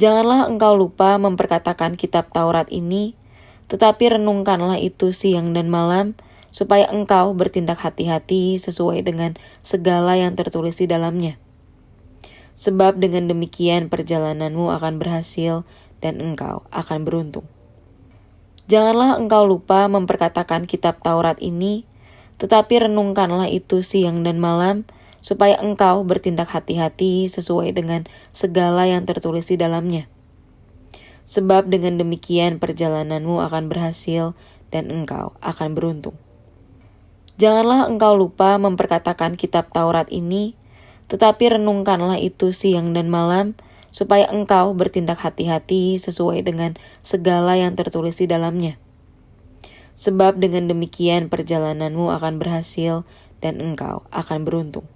Janganlah engkau lupa memperkatakan kitab Taurat ini, tetapi renungkanlah itu siang dan malam, supaya engkau bertindak hati-hati sesuai dengan segala yang tertulis di dalamnya. Sebab dengan demikian perjalananmu akan berhasil dan engkau akan beruntung. Janganlah engkau lupa memperkatakan kitab Taurat ini, tetapi renungkanlah itu siang dan malam, supaya engkau bertindak hati-hati sesuai dengan segala yang tertulis di dalamnya. Sebab dengan demikian perjalananmu akan berhasil dan engkau akan beruntung. Janganlah engkau lupa memperkatakan kitab Taurat ini, tetapi renungkanlah itu siang dan malam, supaya engkau bertindak hati-hati sesuai dengan segala yang tertulis di dalamnya. Sebab dengan demikian perjalananmu akan berhasil dan engkau akan beruntung.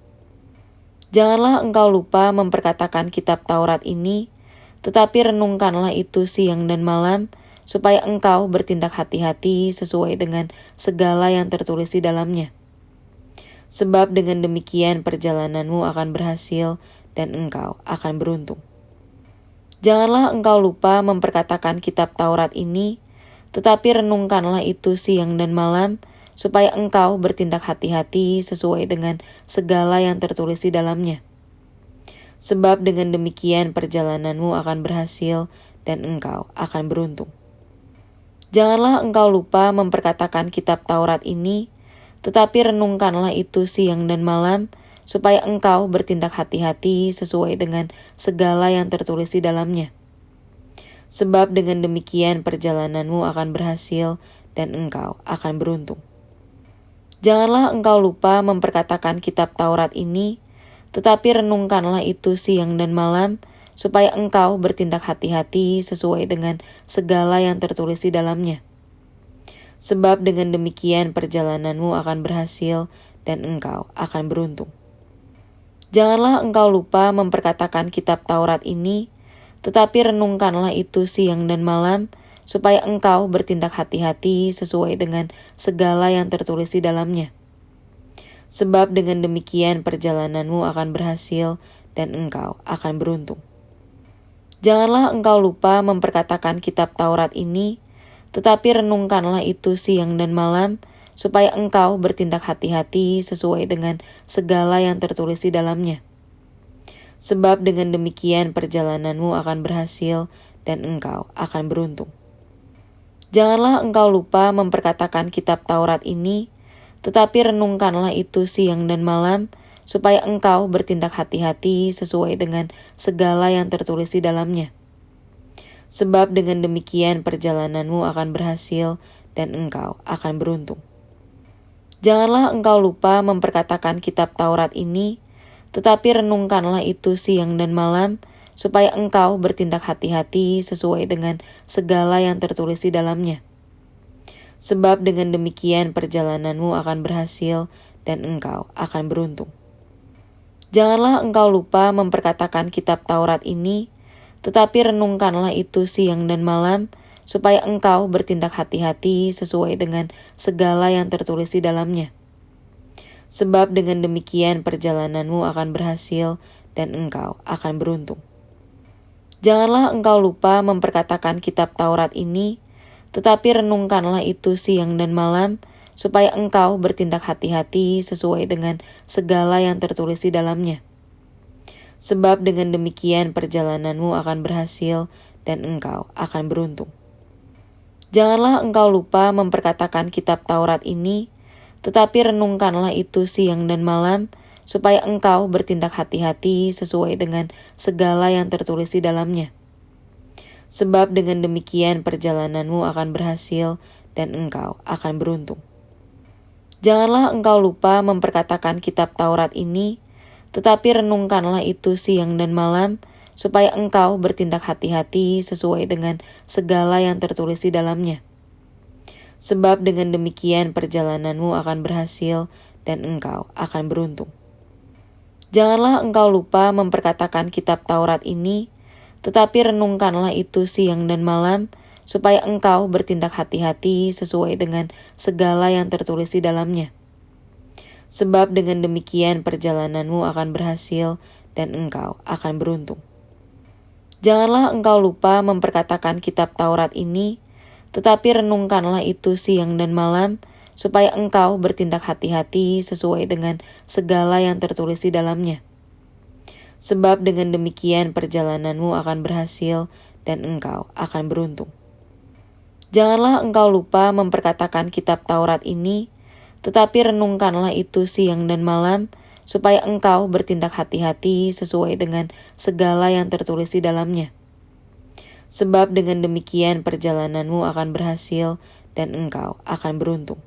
Janganlah engkau lupa memperkatakan kitab Taurat ini, tetapi renungkanlah itu siang dan malam, supaya engkau bertindak hati-hati sesuai dengan segala yang tertulis di dalamnya. Sebab dengan demikian perjalananmu akan berhasil dan engkau akan beruntung. Janganlah engkau lupa memperkatakan kitab Taurat ini, tetapi renungkanlah itu siang dan malam, supaya engkau bertindak hati-hati sesuai dengan segala yang tertulis di dalamnya. Sebab dengan demikian perjalananmu akan berhasil dan engkau akan beruntung. Janganlah engkau lupa memperkatakan kitab Taurat ini, tetapi renungkanlah itu siang dan malam, supaya engkau bertindak hati-hati sesuai dengan segala yang tertulis di dalamnya. Sebab dengan demikian perjalananmu akan berhasil dan engkau akan beruntung. Janganlah engkau lupa memperkatakan kitab Taurat ini, tetapi renungkanlah itu siang dan malam, supaya engkau bertindak hati-hati sesuai dengan segala yang tertulis di dalamnya. Sebab dengan demikian perjalananmu akan berhasil dan engkau akan beruntung. Janganlah engkau lupa memperkatakan kitab Taurat ini, tetapi renungkanlah itu siang dan malam, supaya engkau bertindak hati-hati sesuai dengan segala yang tertulis di dalamnya. Sebab dengan demikian perjalananmu akan berhasil dan engkau akan beruntung. Janganlah engkau lupa memperkatakan kitab Taurat ini, tetapi renungkanlah itu siang dan malam, supaya engkau bertindak hati-hati sesuai dengan segala yang tertulis di dalamnya. Sebab dengan demikian perjalananmu akan berhasil dan engkau akan beruntung. Janganlah engkau lupa memperkatakan kitab Taurat ini, tetapi renungkanlah itu siang dan malam, supaya engkau bertindak hati-hati sesuai dengan segala yang tertulis di dalamnya. Sebab dengan demikian perjalananmu akan berhasil dan engkau akan beruntung. Janganlah engkau lupa memperkatakan kitab Taurat ini, tetapi renungkanlah itu siang dan malam, supaya engkau bertindak hati-hati sesuai dengan segala yang tertulis di dalamnya. Sebab dengan demikian perjalananmu akan berhasil dan engkau akan beruntung. Janganlah engkau lupa memperkatakan kitab Taurat ini, tetapi renungkanlah itu siang dan malam, supaya engkau bertindak hati-hati sesuai dengan segala yang tertulis di dalamnya. Sebab dengan demikian perjalananmu akan berhasil dan engkau akan beruntung. Janganlah engkau lupa memperkatakan kitab Taurat ini, tetapi renungkanlah itu siang dan malam, supaya engkau bertindak hati-hati sesuai dengan segala yang tertulis di dalamnya. Sebab dengan demikian perjalananmu akan berhasil dan engkau akan beruntung. Janganlah engkau lupa memperkatakan kitab Taurat ini, tetapi renungkanlah itu siang dan malam, supaya engkau bertindak hati-hati sesuai dengan segala yang tertulis di dalamnya. Sebab dengan demikian perjalananmu akan berhasil dan engkau akan beruntung. Janganlah engkau lupa memperkatakan kitab Taurat ini, tetapi renungkanlah itu siang dan malam, supaya engkau bertindak hati-hati sesuai dengan segala yang tertulis di dalamnya. Sebab dengan demikian perjalananmu akan berhasil dan engkau akan beruntung. Janganlah engkau lupa memperkatakan kitab Taurat ini, tetapi renungkanlah itu siang dan malam, supaya engkau bertindak hati-hati sesuai dengan segala yang tertulis di dalamnya. Sebab dengan demikian perjalananmu akan berhasil dan engkau akan beruntung. Janganlah engkau lupa memperkatakan kitab Taurat ini, tetapi renungkanlah itu siang dan malam, supaya engkau bertindak hati-hati sesuai dengan segala yang tertulis di dalamnya. Sebab dengan demikian perjalananmu akan berhasil dan engkau akan beruntung. Janganlah engkau lupa memperkatakan kitab Taurat ini, tetapi renungkanlah itu siang dan malam, supaya engkau bertindak hati-hati sesuai dengan segala yang tertulis di dalamnya. Sebab dengan demikian perjalananmu akan berhasil dan engkau akan beruntung.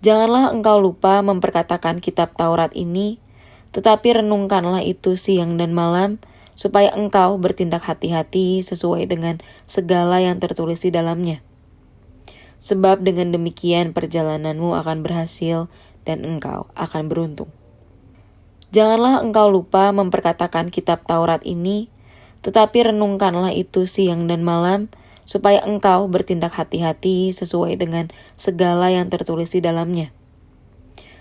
Janganlah engkau lupa memperkatakan kitab Taurat ini, tetapi renungkanlah itu siang dan malam, supaya engkau bertindak hati-hati sesuai dengan segala yang tertulis di dalamnya. Sebab dengan demikian perjalananmu akan berhasil dan engkau akan beruntung. Janganlah engkau lupa memperkatakan kitab Taurat ini, tetapi renungkanlah itu siang dan malam, supaya engkau bertindak hati-hati sesuai dengan segala yang tertulis di dalamnya.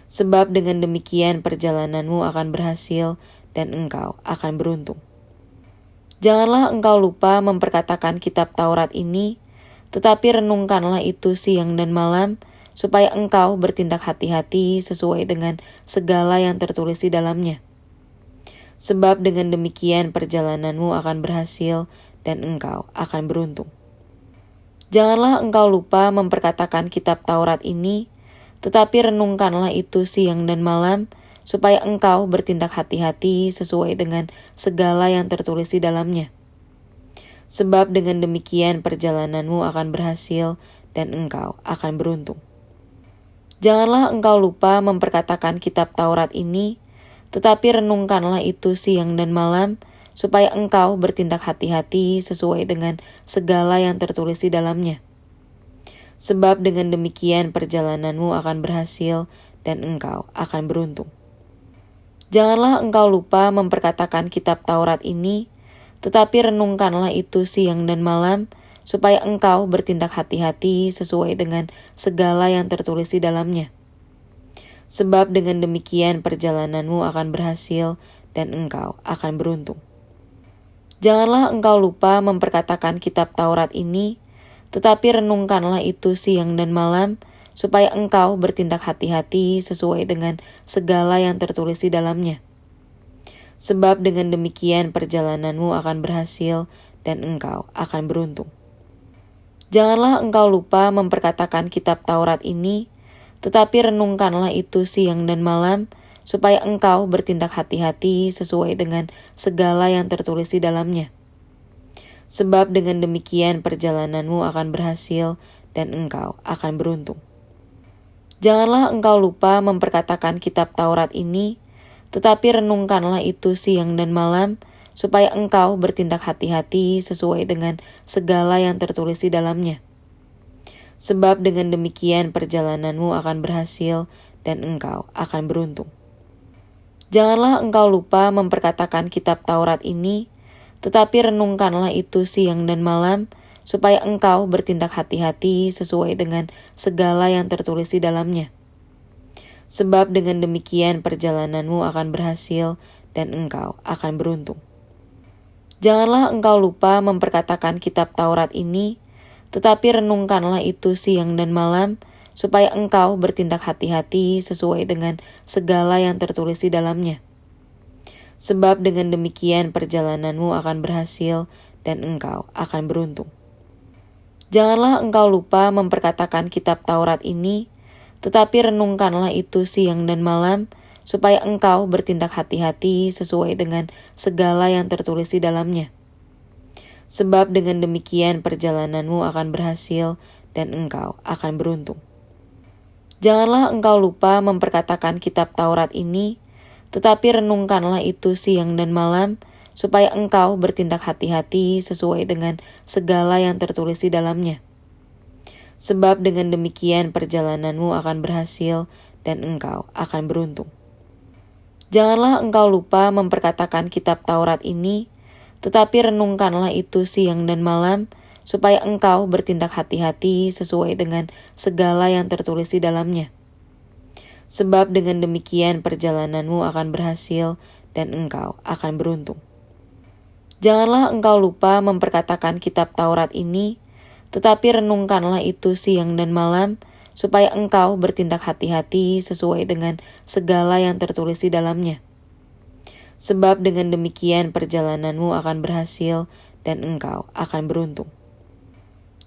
Sebab dengan demikian perjalananmu akan berhasil dan engkau akan beruntung. Janganlah engkau lupa memperkatakan kitab Taurat ini, tetapi renungkanlah itu siang dan malam, supaya engkau bertindak hati-hati sesuai dengan segala yang tertulis di dalamnya. Sebab dengan demikian perjalananmu akan berhasil dan engkau akan beruntung. Janganlah engkau lupa memperkatakan kitab Taurat ini, tetapi renungkanlah itu siang dan malam, supaya engkau bertindak hati-hati sesuai dengan segala yang tertulis di dalamnya. Sebab dengan demikian perjalananmu akan berhasil dan engkau akan beruntung. Janganlah engkau lupa memperkatakan kitab Taurat ini, tetapi renungkanlah itu siang dan malam, supaya engkau bertindak hati-hati sesuai dengan segala yang tertulis di dalamnya. Sebab dengan demikian perjalananmu akan berhasil dan engkau akan beruntung. Janganlah engkau lupa memperkatakan kitab Taurat ini, tetapi renungkanlah itu siang dan malam, supaya engkau bertindak hati-hati sesuai dengan segala yang tertulis di dalamnya. Sebab dengan demikian perjalananmu akan berhasil dan engkau akan beruntung. Janganlah engkau lupa memperkatakan kitab Taurat ini, tetapi renungkanlah itu siang dan malam, supaya engkau bertindak hati-hati sesuai dengan segala yang tertulis di dalamnya. Sebab dengan demikian perjalananmu akan berhasil dan engkau akan beruntung. Janganlah engkau lupa memperkatakan kitab Taurat ini, tetapi renungkanlah itu siang dan malam, supaya engkau bertindak hati-hati sesuai dengan segala yang tertulis di dalamnya. Sebab dengan demikian perjalananmu akan berhasil dan engkau akan beruntung. Janganlah engkau lupa memperkatakan kitab Taurat ini, tetapi renungkanlah itu siang dan malam, supaya engkau bertindak hati-hati sesuai dengan segala yang tertulis di dalamnya. Sebab dengan demikian perjalananmu akan berhasil dan engkau akan beruntung. Janganlah engkau lupa memperkatakan kitab Taurat ini, tetapi renungkanlah itu siang dan malam, supaya engkau bertindak hati-hati sesuai dengan segala yang tertulis di dalamnya. Sebab dengan demikian perjalananmu akan berhasil dan engkau akan beruntung. Janganlah engkau lupa memperkatakan kitab Taurat ini, tetapi renungkanlah itu siang dan malam, supaya engkau bertindak hati-hati sesuai dengan segala yang tertulis di dalamnya. Sebab dengan demikian perjalananmu akan berhasil dan engkau akan beruntung. Janganlah engkau lupa memperkatakan kitab Taurat ini, tetapi renungkanlah itu siang dan malam, supaya engkau bertindak hati-hati sesuai dengan segala yang tertulis di dalamnya. Sebab dengan demikian perjalananmu akan berhasil dan engkau akan beruntung. Janganlah engkau lupa memperkatakan kitab Taurat ini, tetapi renungkanlah itu siang dan malam, supaya engkau bertindak hati-hati sesuai dengan segala yang tertulis di dalamnya. Sebab dengan demikian perjalananmu akan berhasil dan engkau akan beruntung. Janganlah engkau lupa memperkatakan kitab Taurat ini, tetapi renungkanlah itu siang dan malam, supaya engkau bertindak hati-hati sesuai dengan segala yang tertulis di dalamnya. Sebab dengan demikian perjalananmu akan berhasil dan engkau akan beruntung. Janganlah engkau lupa memperkatakan kitab Taurat ini, tetapi renungkanlah itu siang dan malam, supaya engkau bertindak hati-hati sesuai dengan segala yang tertulis di dalamnya. Sebab dengan demikian perjalananmu akan berhasil dan engkau akan beruntung.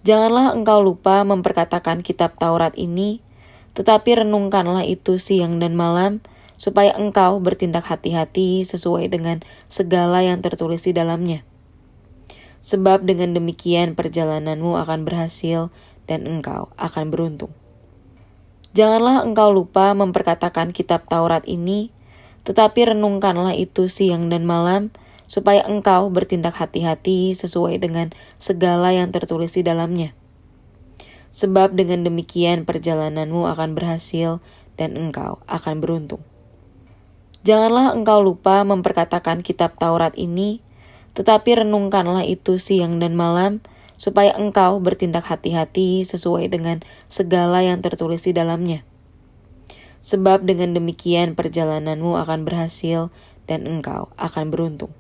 Janganlah engkau lupa memperkatakan kitab Taurat ini, tetapi renungkanlah itu siang dan malam, supaya engkau bertindak hati-hati sesuai dengan segala yang tertulis di dalamnya. Sebab dengan demikian perjalananmu akan berhasil dan engkau akan beruntung. Janganlah engkau lupa memperkatakan kitab Taurat ini, tetapi renungkanlah itu siang dan malam, supaya engkau bertindak hati-hati sesuai dengan segala yang tertulis di dalamnya. Sebab dengan demikian perjalananmu akan berhasil dan engkau akan beruntung. Janganlah engkau lupa memperkatakan kitab Taurat ini, tetapi renungkanlah itu siang dan malam, supaya engkau bertindak hati-hati sesuai dengan segala yang tertulis di dalamnya. Sebab dengan demikian perjalananmu akan berhasil dan engkau akan beruntung.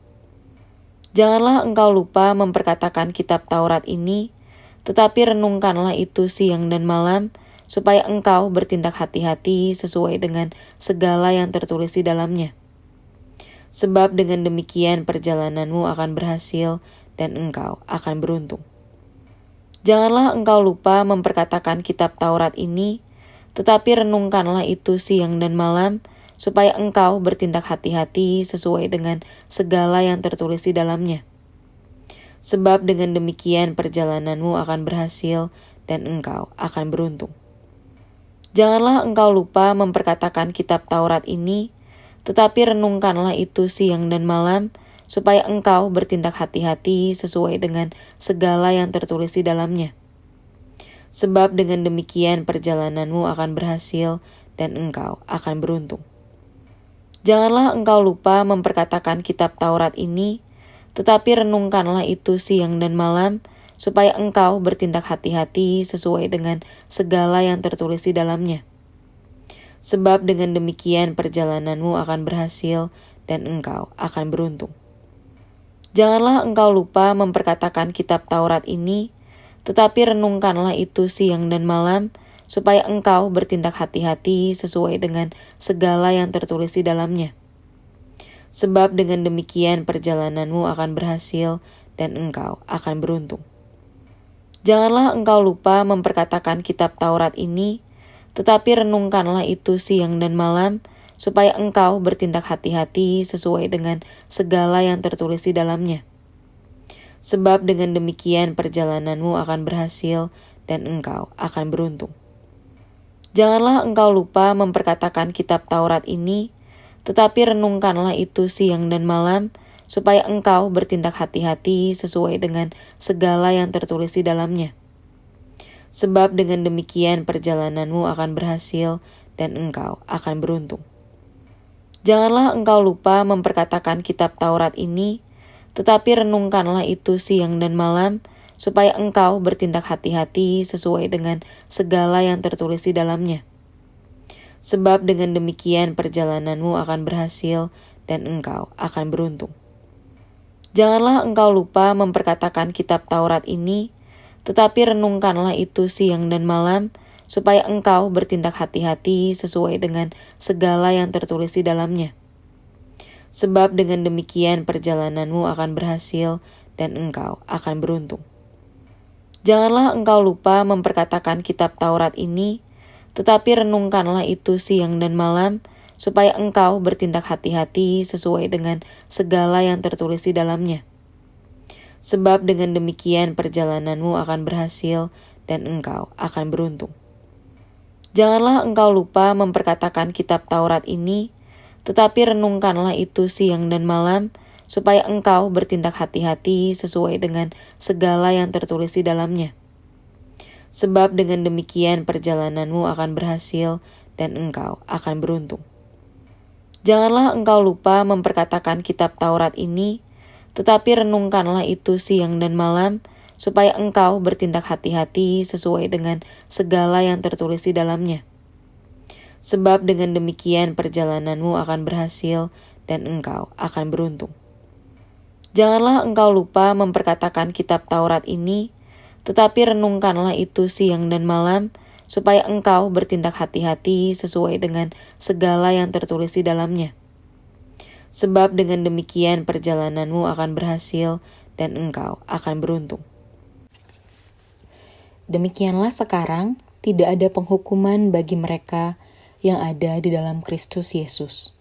Janganlah engkau lupa memperkatakan kitab Taurat ini, tetapi renungkanlah itu siang dan malam, supaya engkau bertindak hati-hati sesuai dengan segala yang tertulis di dalamnya. Sebab dengan demikian perjalananmu akan berhasil dan engkau akan beruntung. Janganlah engkau lupa memperkatakan kitab Taurat ini, tetapi renungkanlah itu siang dan malam, supaya engkau bertindak hati-hati sesuai dengan segala yang tertulis di dalamnya. Sebab dengan demikian perjalananmu akan berhasil dan engkau akan beruntung. Janganlah engkau lupa memperkatakan kitab Taurat ini, tetapi renungkanlah itu siang dan malam, supaya engkau bertindak hati-hati sesuai dengan segala yang tertulis di dalamnya. Sebab dengan demikian perjalananmu akan berhasil dan engkau akan beruntung. Janganlah engkau lupa memperkatakan kitab Taurat ini, tetapi renungkanlah itu siang dan malam, supaya engkau bertindak hati-hati sesuai dengan segala yang tertulis di dalamnya. Sebab dengan demikian perjalananmu akan berhasil dan engkau akan beruntung. Janganlah engkau lupa memperkatakan kitab Taurat ini, tetapi renungkanlah itu siang dan malam, supaya engkau bertindak hati-hati sesuai dengan segala yang tertulis di dalamnya. Sebab dengan demikian perjalananmu akan berhasil dan engkau akan beruntung. Janganlah engkau lupa memperkatakan kitab Taurat ini, tetapi renungkanlah itu siang dan malam, supaya engkau bertindak hati-hati sesuai dengan segala yang tertulis di dalamnya. Sebab dengan demikian perjalananmu akan berhasil dan engkau akan beruntung. Janganlah engkau lupa memperkatakan kitab Taurat ini, tetapi renungkanlah itu siang dan malam, supaya engkau bertindak hati-hati sesuai dengan segala yang tertulis di dalamnya. Sebab dengan demikian perjalananmu akan berhasil dan engkau akan beruntung. Janganlah engkau lupa memperkatakan kitab Taurat ini, tetapi renungkanlah itu siang dan malam, supaya engkau bertindak hati-hati sesuai dengan segala yang tertulis di dalamnya. Sebab dengan demikian perjalananmu akan berhasil dan engkau akan beruntung. Janganlah engkau lupa memperkatakan kitab Taurat ini, tetapi renungkanlah itu siang dan malam, supaya engkau bertindak hati-hati sesuai dengan segala yang tertulis di dalamnya. Sebab dengan demikian perjalananmu akan berhasil dan engkau akan beruntung. Janganlah engkau lupa memperkatakan kitab Taurat ini, tetapi renungkanlah itu siang dan malam, supaya engkau bertindak hati-hati sesuai dengan segala yang tertulis di dalamnya. Sebab dengan demikian perjalananmu akan berhasil dan engkau akan beruntung. Janganlah engkau lupa memperkatakan kitab Taurat ini, tetapi renungkanlah itu siang dan malam, supaya engkau bertindak hati-hati sesuai dengan segala yang tertulis di dalamnya. Sebab dengan demikian perjalananmu akan berhasil dan engkau akan beruntung. Janganlah engkau lupa memperkatakan kitab Taurat ini, tetapi renungkanlah itu siang dan malam, supaya engkau bertindak hati-hati sesuai dengan segala yang tertulis di dalamnya. Sebab dengan demikian perjalananmu akan berhasil dan engkau akan beruntung. Janganlah engkau lupa memperkatakan kitab Taurat ini, tetapi renungkanlah itu siang dan malam, supaya engkau bertindak hati-hati sesuai dengan segala yang tertulis di dalamnya. Sebab dengan demikian perjalananmu akan berhasil dan engkau akan beruntung. Demikianlah sekarang tidak ada penghukuman bagi mereka yang ada di dalam Kristus Yesus.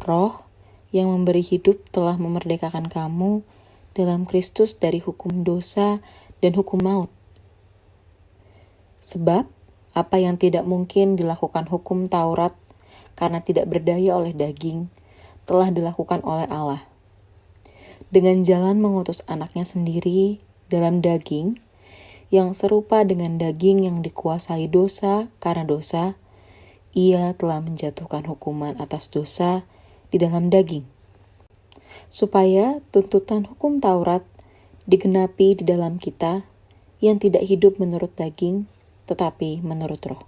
Roh yang memberi hidup telah memerdekakan kamu dalam Kristus dari hukum dosa dan hukum maut. Sebab apa yang tidak mungkin dilakukan hukum Taurat karena tidak berdaya oleh daging, telah dilakukan oleh Allah. Dengan jalan mengutus anaknya sendiri dalam daging, yang serupa dengan daging yang dikuasai dosa karena dosa, ia telah menjatuhkan hukuman atas dosa di dalam daging, supaya tuntutan hukum Taurat digenapi di dalam kita yang tidak hidup menurut daging, tetapi menurut roh.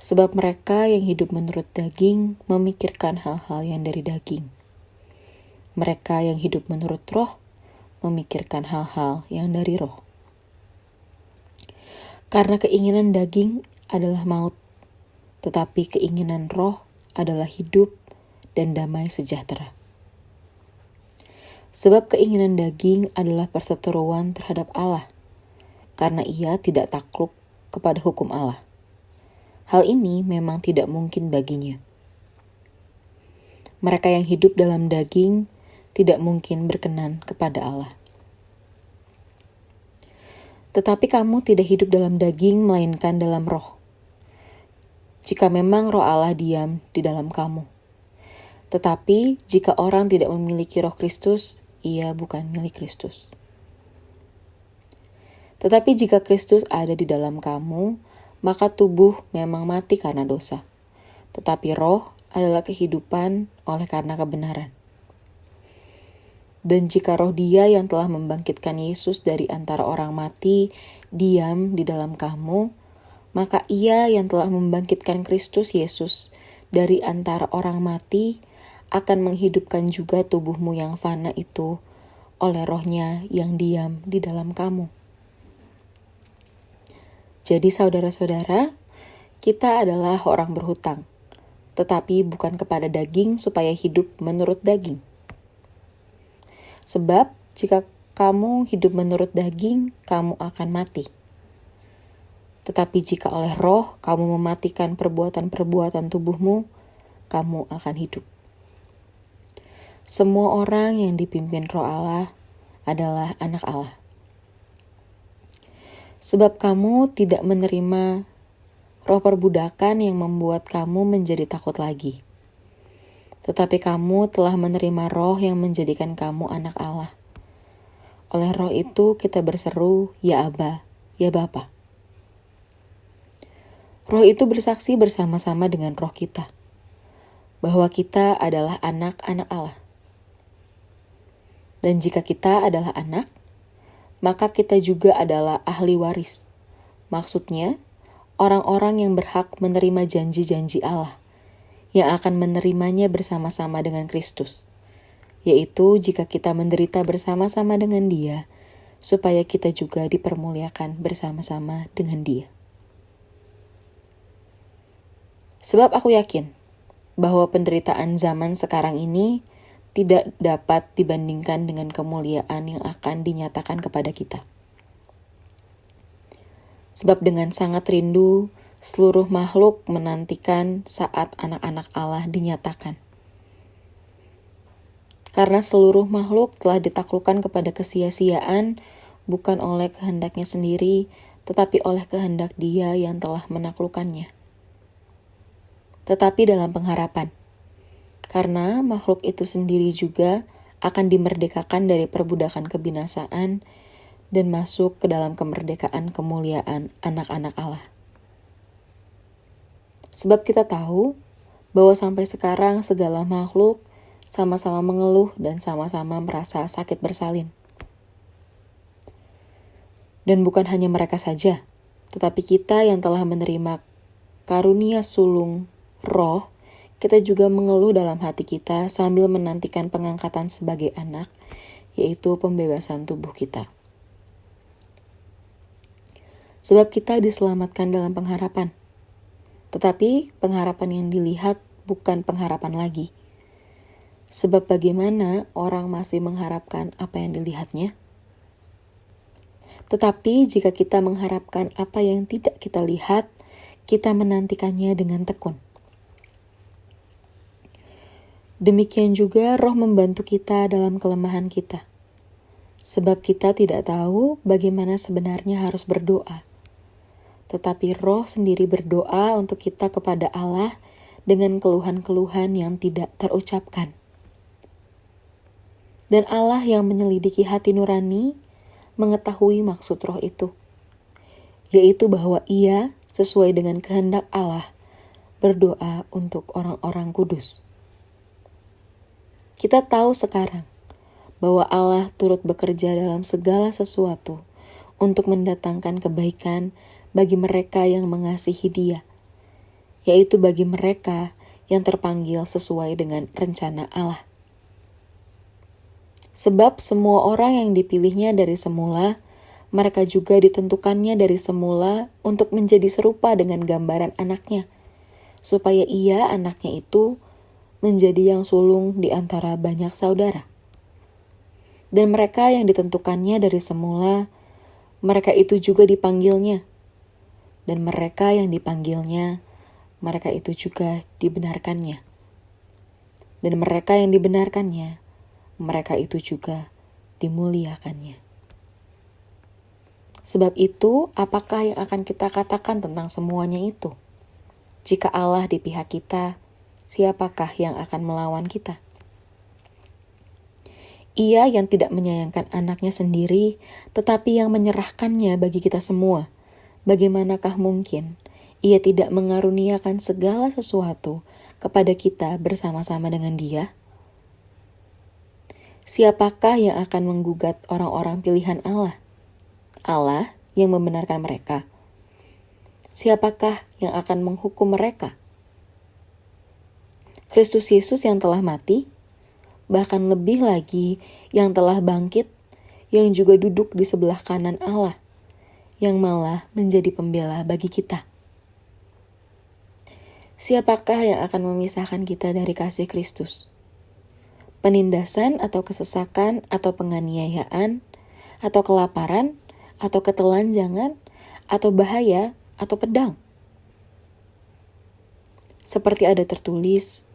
Sebab mereka yang hidup menurut daging memikirkan hal-hal yang dari daging. Mereka yang hidup menurut roh memikirkan hal-hal yang dari roh. Karena keinginan daging adalah maut, tetapi keinginan roh adalah hidup dan damai sejahtera. Sebab keinginan daging adalah perseteruan terhadap Allah, karena ia tidak takluk kepada hukum Allah. Hal ini memang tidak mungkin baginya. Mereka yang hidup dalam daging tidak mungkin berkenan kepada Allah. Tetapi kamu tidak hidup dalam daging, melainkan dalam roh. Jika memang roh Allah diam di dalam kamu. Tetapi jika orang tidak memiliki roh Kristus, ia bukan milik Kristus. Tetapi jika Kristus ada di dalam kamu, maka tubuh memang mati karena dosa. Tetapi roh adalah kehidupan oleh karena kebenaran. Dan jika roh Dia yang telah membangkitkan Yesus dari antara orang mati diam di dalam kamu, maka Ia yang telah membangkitkan Kristus Yesus dari antara orang mati akan menghidupkan juga tubuhmu yang fana itu oleh roh-Nya yang diam di dalam kamu. Jadi saudara-saudara, kita adalah orang berhutang, tetapi bukan kepada daging supaya hidup menurut daging. Sebab jika kamu hidup menurut daging, kamu akan mati. Tetapi jika oleh roh kamu mematikan perbuatan-perbuatan tubuhmu, kamu akan hidup. Semua orang yang dipimpin roh Allah adalah anak Allah. Sebab kamu tidak menerima roh perbudakan yang membuat kamu menjadi takut lagi. Tetapi kamu telah menerima roh yang menjadikan kamu anak Allah. Oleh roh itu kita berseru, ya Aba, ya Bapa. Roh itu bersaksi bersama-sama dengan roh kita, bahwa kita adalah anak-anak Allah. Dan jika kita adalah anak, maka kita juga adalah ahli waris. Maksudnya, orang-orang yang berhak menerima janji-janji Allah, yang akan menerimanya bersama-sama dengan Kristus, yaitu jika kita menderita bersama-sama dengan Dia, supaya kita juga dipermuliakan bersama-sama dengan Dia. Sebab aku yakin bahwa penderitaan zaman sekarang ini tidak dapat dibandingkan dengan kemuliaan yang akan dinyatakan kepada kita. Sebab dengan sangat rindu, seluruh makhluk menantikan saat anak-anak Allah dinyatakan. Karena seluruh makhluk telah ditaklukkan kepada kesia-siaan, bukan oleh kehendaknya sendiri, tetapi oleh kehendak Dia yang telah menaklukkannya. Tetapi dalam pengharapan, karena makhluk itu sendiri juga akan dimerdekakan dari perbudakan kebinasaan dan masuk ke dalam kemerdekaan kemuliaan anak-anak Allah. Sebab kita tahu bahwa sampai sekarang segala makhluk sama-sama mengeluh dan sama-sama merasa sakit bersalin. Dan bukan hanya mereka saja, tetapi kita yang telah menerima karunia sulung roh, kita juga mengeluh dalam hati kita sambil menantikan pengangkatan sebagai anak, yaitu pembebasan tubuh kita. Sebab kita diselamatkan dalam pengharapan. Tetapi pengharapan yang dilihat bukan pengharapan lagi. Sebab bagaimana orang masih mengharapkan apa yang dilihatnya? Tetapi jika kita mengharapkan apa yang tidak kita lihat, kita menantikannya dengan tekun. Demikian juga Roh membantu kita dalam kelemahan kita. Sebab kita tidak tahu bagaimana sebenarnya harus berdoa. Tetapi Roh sendiri berdoa untuk kita kepada Allah dengan keluhan-keluhan yang tidak terucapkan. Dan Allah yang menyelidiki hati nurani mengetahui maksud Roh itu, yaitu bahwa Ia sesuai dengan kehendak Allah berdoa untuk orang-orang kudus. Kita tahu sekarang bahwa Allah turut bekerja dalam segala sesuatu untuk mendatangkan kebaikan bagi mereka yang mengasihi Dia, yaitu bagi mereka yang terpanggil sesuai dengan rencana Allah. Sebab semua orang yang dipilihnya dari semula, mereka juga ditentukannya dari semula untuk menjadi serupa dengan gambaran anaknya, supaya Ia, anaknya itu, menjadi yang sulung di antara banyak saudara. Dan mereka yang ditentukannya dari semula, mereka itu juga dipanggilnya. Dan mereka yang dipanggilnya, mereka itu juga dibenarkannya. Dan mereka yang dibenarkannya, mereka itu juga dimuliakannya. Sebab itu, apakah yang akan kita katakan tentang semuanya itu? Jika Allah di pihak kita, siapakah yang akan melawan kita? Ia yang tidak menyayangkan anaknya sendiri, tetapi yang menyerahkannya bagi kita semua. Bagaimanakah mungkin Ia tidak mengaruniakan segala sesuatu kepada kita bersama-sama dengan Dia? Siapakah yang akan menggugat orang-orang pilihan Allah? Allah yang membenarkan mereka. Siapakah yang akan menghukum mereka? Kristus Yesus yang telah mati, bahkan lebih lagi yang telah bangkit, yang juga duduk di sebelah kanan Allah, yang malah menjadi pembela bagi kita. Siapakah yang akan memisahkan kita dari kasih Kristus? Penindasan atau kesesakan atau penganiayaan, atau kelaparan, atau ketelanjangan, atau bahaya, atau pedang? Seperti ada tertulis,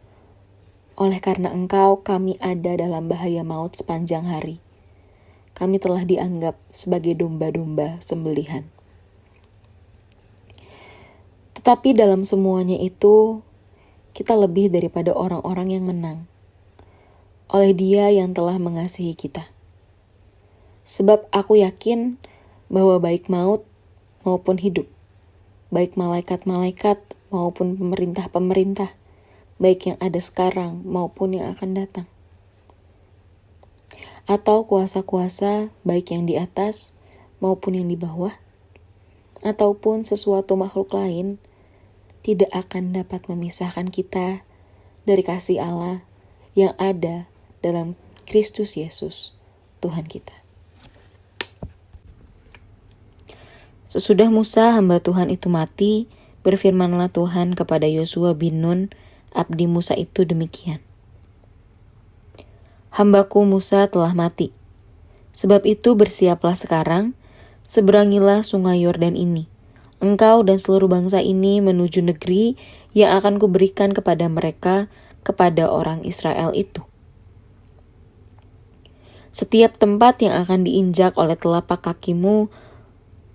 oleh karena Engkau kami ada dalam bahaya maut sepanjang hari. Kami telah dianggap sebagai domba-domba sembelihan. Tetapi dalam semuanya itu, kita lebih daripada orang-orang yang menang. Oleh Dia yang telah mengasihi kita. Sebab aku yakin bahwa baik maut maupun hidup, baik malaikat-malaikat maupun pemerintah-pemerintah, baik yang ada sekarang maupun yang akan datang, atau kuasa-kuasa baik yang di atas maupun yang di bawah, ataupun sesuatu makhluk lain, tidak akan dapat memisahkan kita dari kasih Allah yang ada dalam Kristus Yesus, Tuhan kita. Sesudah Musa hamba Tuhan itu mati, berfirmanlah Tuhan kepada Yosua bin Nun, abdi Musa itu demikian. Hambaku Musa telah mati. Sebab itu bersiaplah sekarang, seberangilah sungai Yordan ini. Engkau dan seluruh bangsa ini menuju negeri yang akan kuberikan kepada mereka, kepada orang Israel itu. Setiap tempat yang akan diinjak oleh telapak kakimu,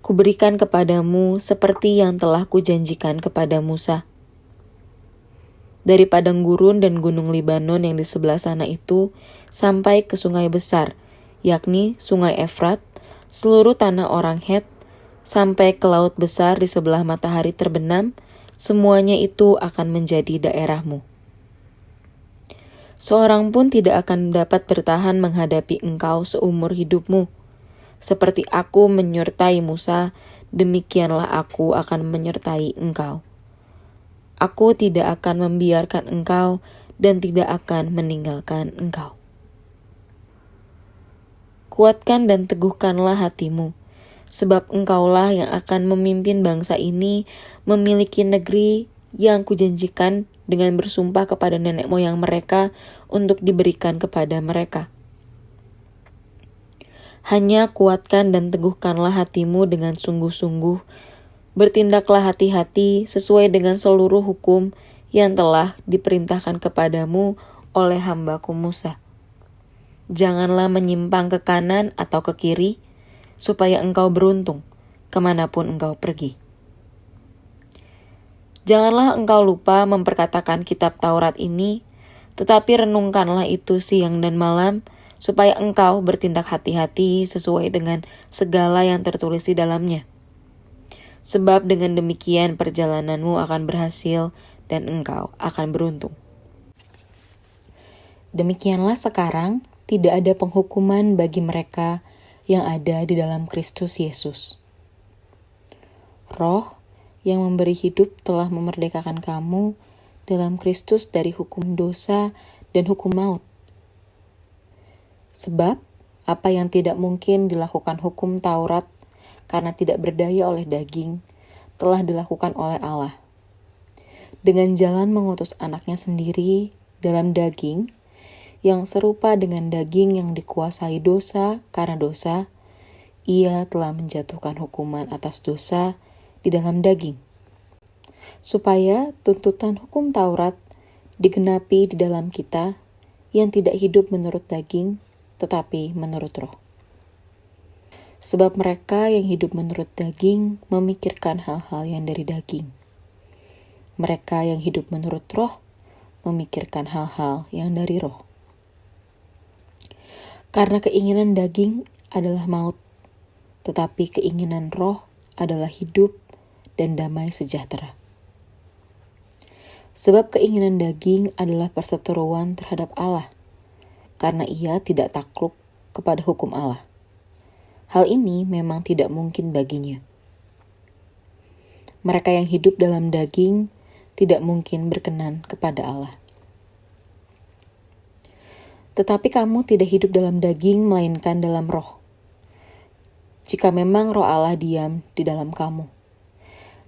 kuberikan kepadamu seperti yang telah kujanjikan kepada Musa. Dari padang gurun dan gunung Libanon yang di sebelah sana itu, sampai ke sungai besar, yakni sungai Efrat, seluruh tanah orang Het, sampai ke laut besar di sebelah matahari terbenam, semuanya itu akan menjadi daerahmu. Seorang pun tidak akan dapat bertahan menghadapi engkau seumur hidupmu. Seperti aku menyertai Musa, demikianlah aku akan menyertai engkau. Aku tidak akan membiarkan engkau dan tidak akan meninggalkan engkau. Kuatkan dan teguhkanlah hatimu, sebab engkaulah yang akan memimpin bangsa ini memiliki negeri yang kujanjikan dengan bersumpah kepada nenek moyang mereka untuk diberikan kepada mereka. Hanya kuatkan dan teguhkanlah hatimu dengan sungguh-sungguh, bertindaklah hati-hati sesuai dengan seluruh hukum yang telah diperintahkan kepadamu oleh hambaku Musa. Janganlah menyimpang ke kanan atau ke kiri, supaya engkau beruntung kemanapun engkau pergi. Janganlah engkau lupa memperkatakan kitab Taurat ini, tetapi renungkanlah itu siang dan malam, supaya engkau bertindak hati-hati sesuai dengan segala yang tertulis di dalamnya. Sebab dengan demikian perjalananmu akan berhasil dan engkau akan beruntung. Demikianlah sekarang tidak ada penghukuman bagi mereka yang ada di dalam Kristus Yesus. Roh yang memberi hidup telah memerdekakan kamu dalam Kristus dari hukum dosa dan hukum maut. Sebab apa yang tidak mungkin dilakukan hukum Taurat karena tidak berdaya oleh daging, telah dilakukan oleh Allah. Dengan jalan mengutus anaknya sendiri dalam daging, yang serupa dengan daging yang dikuasai dosa karena dosa, ia telah menjatuhkan hukuman atas dosa di dalam daging, supaya tuntutan hukum Taurat digenapi di dalam kita yang tidak hidup menurut daging, tetapi menurut roh. Sebab mereka yang hidup menurut daging memikirkan hal-hal yang dari daging. Mereka yang hidup menurut roh memikirkan hal-hal yang dari roh. Karena keinginan daging adalah maut, tetapi keinginan roh adalah hidup dan damai sejahtera. Sebab keinginan daging adalah perseteruan terhadap Allah, karena ia tidak takluk kepada hukum Allah. Hal ini memang tidak mungkin baginya. Mereka yang hidup dalam daging tidak mungkin berkenan kepada Allah. Tetapi kamu tidak hidup dalam daging, melainkan dalam roh. Jika memang roh Allah diam di dalam kamu.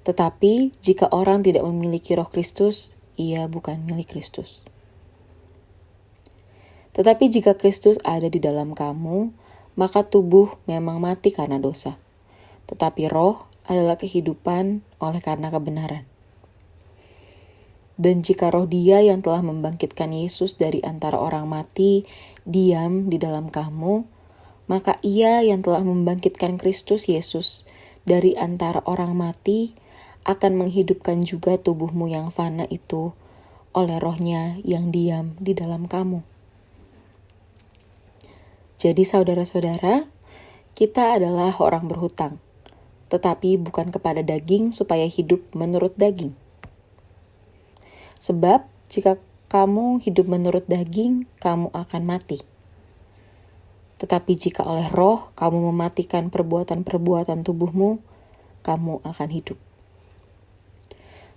Tetapi jika orang tidak memiliki roh Kristus, ia bukan milik Kristus. Tetapi jika Kristus ada di dalam kamu, maka tubuh memang mati karena dosa. Tetapi roh adalah kehidupan oleh karena kebenaran. Dan jika roh Dia yang telah membangkitkan Yesus dari antara orang mati diam di dalam kamu, maka Ia yang telah membangkitkan Kristus Yesus dari antara orang mati akan menghidupkan juga tubuhmu yang fana itu oleh roh-Nya yang diam di dalam kamu. Jadi saudara-saudara, kita adalah orang berhutang, tetapi bukan kepada daging supaya hidup menurut daging. Sebab jika kamu hidup menurut daging, kamu akan mati. Tetapi jika oleh roh kamu mematikan perbuatan-perbuatan tubuhmu, kamu akan hidup.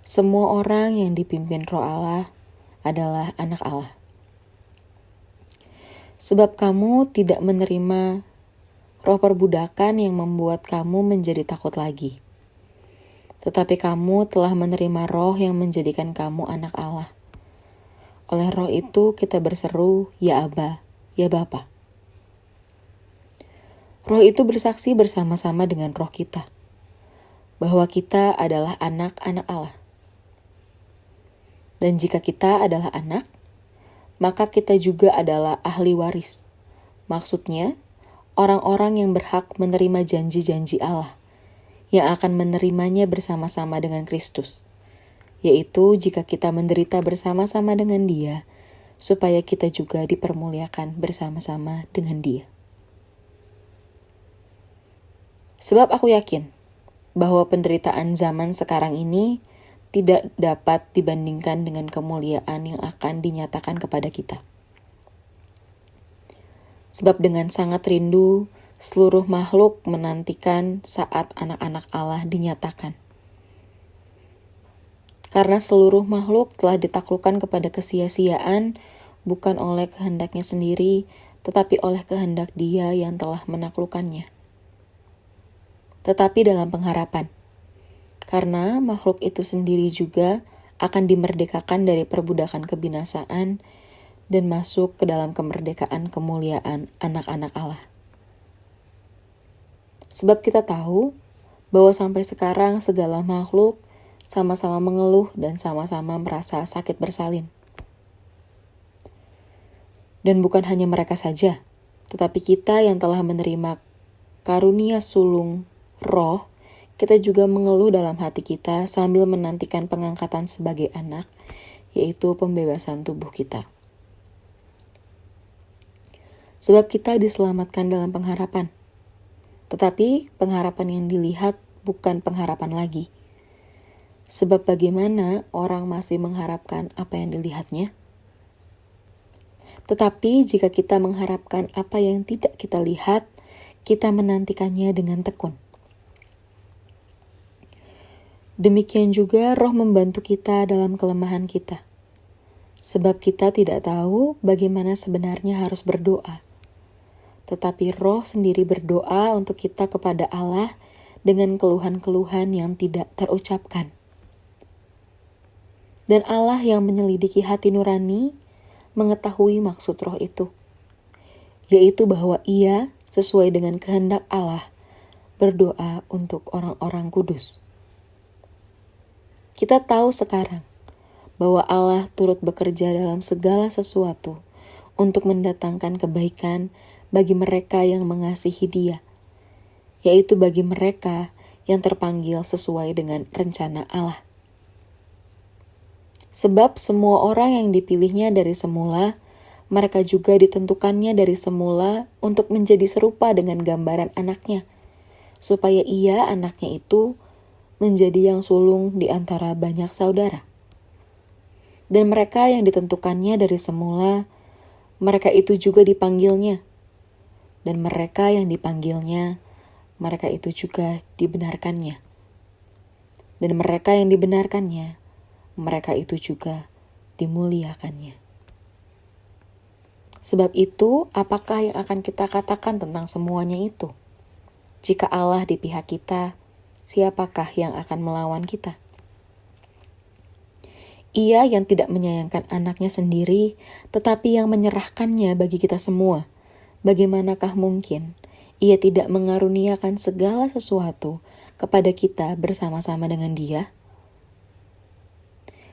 Semua orang yang dipimpin roh Allah adalah anak Allah. Sebab kamu tidak menerima roh perbudakan yang membuat kamu menjadi takut lagi. Tetapi kamu telah menerima roh yang menjadikan kamu anak Allah. Oleh roh itu kita berseru, ya Aba, ya Bapa. Roh itu bersaksi bersama-sama dengan roh kita, bahwa kita adalah anak-anak Allah. Dan jika kita adalah anak, maka kita juga adalah ahli waris. Maksudnya, orang-orang yang berhak menerima janji-janji Allah, yang akan menerimanya bersama-sama dengan Kristus, yaitu jika kita menderita bersama-sama dengan Dia, supaya kita juga dipermuliakan bersama-sama dengan Dia. Sebab aku yakin bahwa penderitaan zaman sekarang ini tidak dapat dibandingkan dengan kemuliaan yang akan dinyatakan kepada kita. Sebab dengan sangat rindu, seluruh makhluk menantikan saat anak-anak Allah dinyatakan. Karena seluruh makhluk telah ditaklukkan kepada kesia-siaan, bukan oleh kehendaknya sendiri, tetapi oleh kehendak Dia yang telah menaklukkannya. Tetapi dalam pengharapan, karena makhluk itu sendiri juga akan dimerdekakan dari perbudakan kebinasaan dan masuk ke dalam kemerdekaan kemuliaan anak-anak Allah. Sebab kita tahu bahwa sampai sekarang segala makhluk sama-sama mengeluh dan sama-sama merasa sakit bersalin. Dan bukan hanya mereka saja, tetapi kita yang telah menerima karunia sulung roh, kita juga mengeluh dalam hati kita sambil menantikan pengangkatan sebagai anak, yaitu pembebasan tubuh kita. Sebab kita diselamatkan dalam pengharapan. Tetapi pengharapan yang dilihat bukan pengharapan lagi. Sebab bagaimana orang masih mengharapkan apa yang dilihatnya? Tetapi jika kita mengharapkan apa yang tidak kita lihat, kita menantikannya dengan tekun. Demikian juga Roh membantu kita dalam kelemahan kita. Sebab kita tidak tahu bagaimana sebenarnya harus berdoa. Tetapi Roh sendiri berdoa untuk kita kepada Allah dengan keluhan-keluhan yang tidak terucapkan. Dan Allah yang menyelidiki hati nurani mengetahui maksud Roh itu, yaitu bahwa Ia sesuai dengan kehendak Allah berdoa untuk orang-orang kudus. Kita tahu sekarang bahwa Allah turut bekerja dalam segala sesuatu untuk mendatangkan kebaikan bagi mereka yang mengasihi Dia, yaitu bagi mereka yang terpanggil sesuai dengan rencana Allah. Sebab semua orang yang dipilihnya dari semula, mereka juga ditentukannya dari semula untuk menjadi serupa dengan gambaran anaknya, supaya ia, anaknya itu, menjadi yang sulung di antara banyak saudara. Dan mereka yang ditentukannya dari semula, mereka itu juga dipanggilnya. Dan mereka yang dipanggilnya, mereka itu juga dibenarkannya. Dan mereka yang dibenarkannya, mereka itu juga dimuliakannya. Sebab itu, apakah yang akan kita katakan tentang semuanya itu? Jika Allah di pihak kita, siapakah yang akan melawan kita? Ia yang tidak menyayangkan anaknya sendiri, tetapi yang menyerahkannya bagi kita semua. Bagaimanakah mungkin Ia tidak mengaruniakan segala sesuatu kepada kita bersama-sama dengan Dia?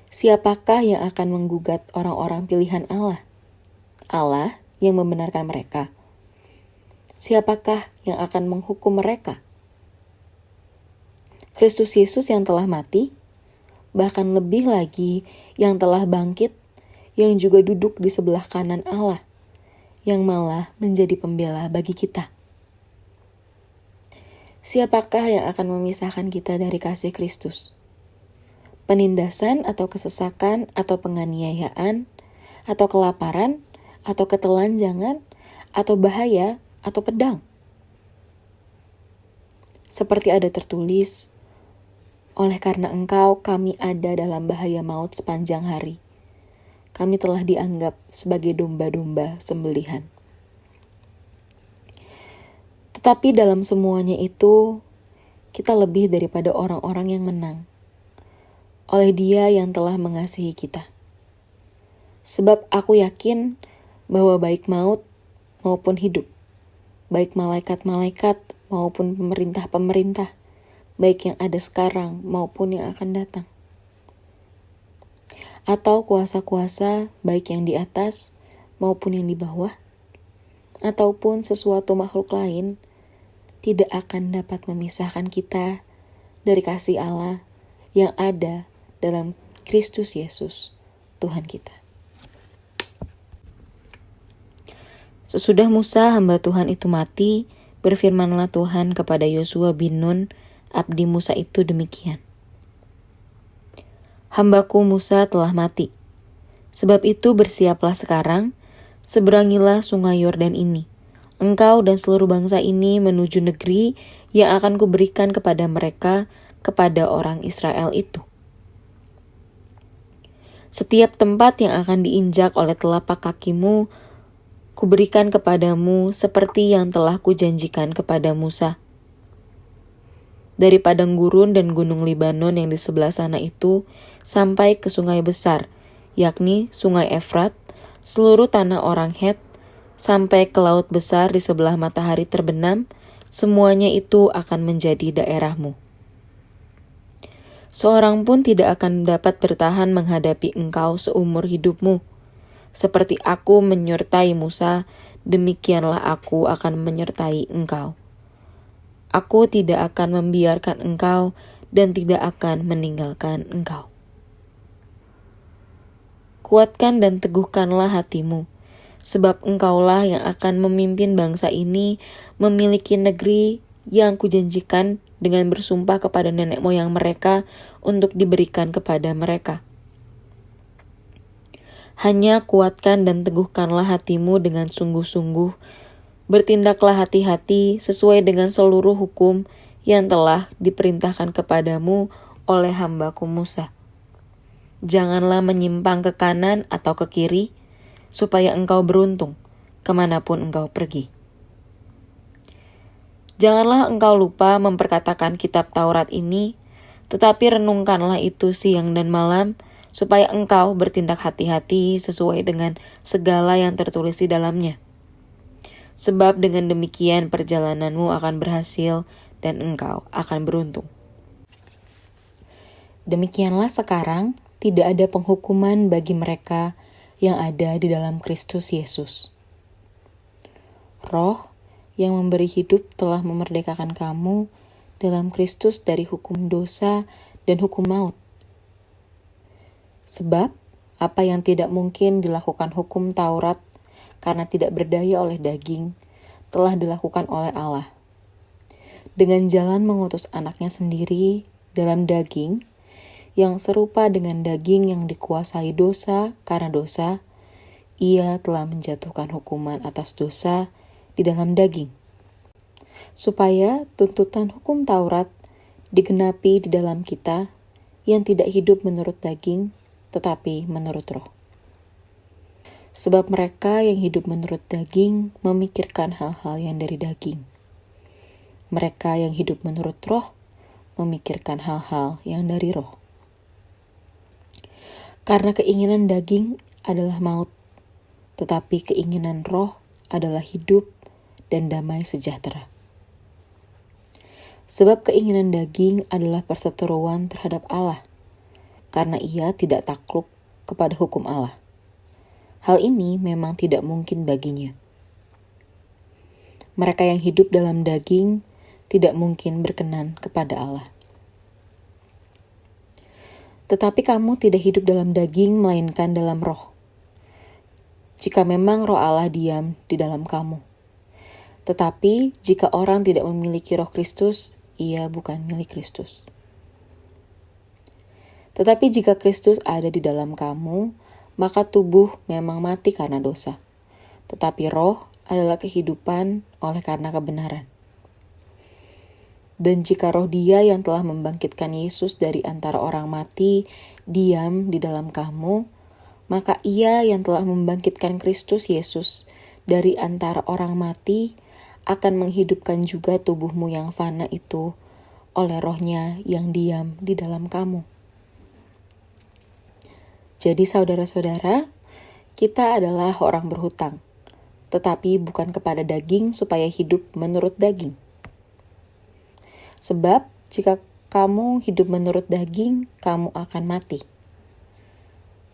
Siapakah yang akan menggugat orang-orang pilihan Allah? Allah yang membenarkan mereka. Siapakah yang akan menghukum mereka? Kristus Yesus yang telah mati, bahkan lebih lagi yang telah bangkit, yang juga duduk di sebelah kanan Allah, yang malah menjadi pembela bagi kita. Siapakah yang akan memisahkan kita dari kasih Kristus? Penindasan atau kesesakan atau penganiayaan atau kelaparan atau ketelanjangan atau bahaya atau pedang. Seperti ada tertulis, oleh karena Engkau kami ada dalam bahaya maut sepanjang hari. Kami telah dianggap sebagai domba-domba sembelihan. Tetapi dalam semuanya itu, kita lebih daripada orang-orang yang menang. Oleh Dia yang telah mengasihi kita. Sebab aku yakin bahwa baik maut maupun hidup, baik malaikat-malaikat maupun pemerintah-pemerintah, baik yang ada sekarang maupun yang akan datang, atau kuasa-kuasa baik yang di atas maupun yang di bawah, ataupun sesuatu makhluk lain, tidak akan dapat memisahkan kita dari kasih Allah yang ada dalam Kristus Yesus, Tuhan kita. Sesudah Musa hamba Tuhan itu mati, berfirmanlah Tuhan kepada Yosua bin Nun, abdi Musa itu demikian. Hambaku Musa telah mati. Sebab itu bersiaplah sekarang, seberangilah sungai Yordan ini. Engkau dan seluruh bangsa ini menuju negeri yang akan kuberikan kepada mereka, kepada orang Israel itu. Setiap tempat yang akan diinjak oleh telapak kakimu, kuberikan kepadamu seperti yang telah kujanjikan kepada Musa. Dari padang gurun dan gunung Libanon yang di sebelah sana itu, sampai ke sungai besar, yakni sungai Efrat, seluruh tanah orang Het, sampai ke laut besar di sebelah matahari terbenam, semuanya itu akan menjadi daerahmu. Seorang pun tidak akan dapat bertahan menghadapi engkau seumur hidupmu. Seperti aku menyertai Musa, demikianlah aku akan menyertai engkau. Aku tidak akan membiarkan engkau dan tidak akan meninggalkan engkau. Kuatkan dan teguhkanlah hatimu, sebab engkaulah yang akan memimpin bangsa ini memiliki negeri yang kujanjikan dengan bersumpah kepada nenek moyang mereka untuk diberikan kepada mereka. Hanya kuatkan dan teguhkanlah hatimu dengan sungguh-sungguh, bertindaklah hati-hati sesuai dengan seluruh hukum yang telah diperintahkan kepadamu oleh hambaku Musa. Janganlah menyimpang ke kanan atau ke kiri, supaya engkau beruntung kemanapun engkau pergi. Janganlah engkau lupa memperkatakan kitab Taurat ini, tetapi renungkanlah itu siang dan malam, supaya engkau bertindak hati-hati sesuai dengan segala yang tertulis di dalamnya. Sebab dengan demikian perjalananmu akan berhasil dan engkau akan beruntung. Demikianlah sekarang tidak ada penghukuman bagi mereka yang ada di dalam Kristus Yesus. Roh yang memberi hidup telah memerdekakan kamu dalam Kristus dari hukum dosa dan hukum maut. Sebab apa yang tidak mungkin dilakukan hukum Taurat karena tidak berdaya oleh daging, telah dilakukan oleh Allah. Dengan jalan mengutus anaknya sendiri dalam daging, yang serupa dengan daging yang dikuasai dosa karena dosa, ia telah menjatuhkan hukuman atas dosa di dalam daging, supaya tuntutan hukum Taurat digenapi di dalam kita yang tidak hidup menurut daging, tetapi menurut roh. Sebab mereka yang hidup menurut daging memikirkan hal-hal yang dari daging. Mereka yang hidup menurut roh memikirkan hal-hal yang dari roh. Karena keinginan daging adalah maut, tetapi keinginan roh adalah hidup dan damai sejahtera. Sebab keinginan daging adalah perseteruan terhadap Allah, karena ia tidak takluk kepada hukum Allah. Hal ini memang tidak mungkin baginya. Mereka yang hidup dalam daging tidak mungkin berkenan kepada Allah. Tetapi kamu tidak hidup dalam daging, melainkan dalam roh. Jika memang roh Allah diam di dalam kamu. Tetapi jika orang tidak memiliki roh Kristus, ia bukan milik Kristus. Tetapi jika Kristus ada di dalam kamu, maka tubuh memang mati karena dosa. Tetapi roh adalah kehidupan oleh karena kebenaran. Dan jika roh Dia yang telah membangkitkan Yesus dari antara orang mati diam di dalam kamu, maka Ia yang telah membangkitkan Kristus Yesus dari antara orang mati akan menghidupkan juga tubuhmu yang fana itu oleh rohnya yang diam di dalam kamu. Jadi saudara-saudara, kita adalah orang berhutang, tetapi bukan kepada daging supaya hidup menurut daging. Sebab jika kamu hidup menurut daging, kamu akan mati.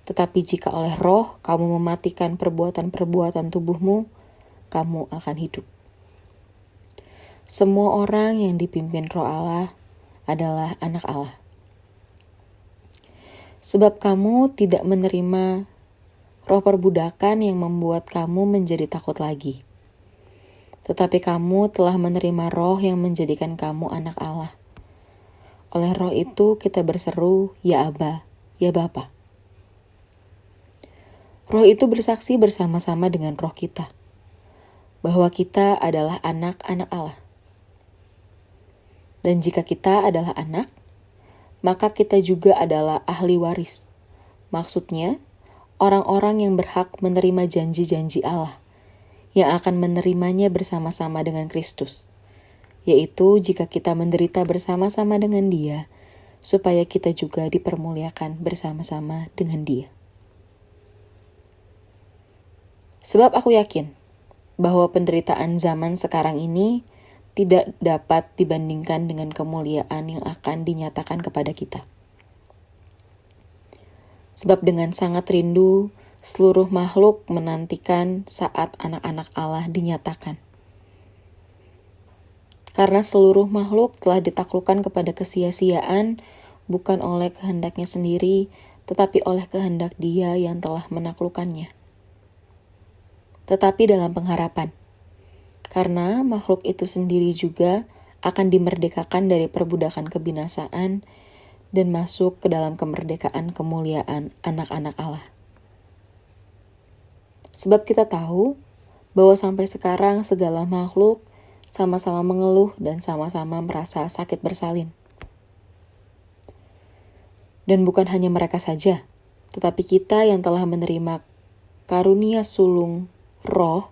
Tetapi jika oleh roh kamu mematikan perbuatan-perbuatan tubuhmu, kamu akan hidup. Semua orang yang dipimpin roh Allah adalah anak Allah. Sebab kamu tidak menerima roh perbudakan yang membuat kamu menjadi takut lagi. Tetapi kamu telah menerima roh yang menjadikan kamu anak Allah. Oleh roh itu kita berseru, ya Aba, ya Bapa. Roh itu bersaksi bersama-sama dengan roh kita, bahwa kita adalah anak-anak Allah. Dan jika kita adalah anak, maka kita juga adalah ahli waris, Maksudnya, orang-orang yang berhak menerima janji-janji Allah, yang akan menerimanya bersama-sama dengan Kristus, yaitu jika kita menderita bersama-sama dengan Dia, supaya kita juga dipermuliakan bersama-sama dengan Dia. Sebab aku yakin bahwa penderitaan zaman sekarang ini tidak dapat dibandingkan dengan kemuliaan yang akan dinyatakan kepada kita. Sebab dengan sangat rindu, seluruh makhluk menantikan saat anak-anak Allah dinyatakan. Karena seluruh makhluk telah ditaklukkan kepada kesia-siaan, bukan oleh kehendaknya sendiri, tetapi oleh kehendak Dia yang telah menaklukkannya. Tetapi dalam pengharapan, karena makhluk itu sendiri juga akan dimerdekakan dari perbudakan kebinasaan dan masuk ke dalam kemerdekaan kemuliaan anak-anak Allah. Sebab kita tahu bahwa sampai sekarang segala makhluk sama-sama mengeluh dan sama-sama merasa sakit bersalin. Dan bukan hanya mereka saja, tetapi kita yang telah menerima karunia sulung roh,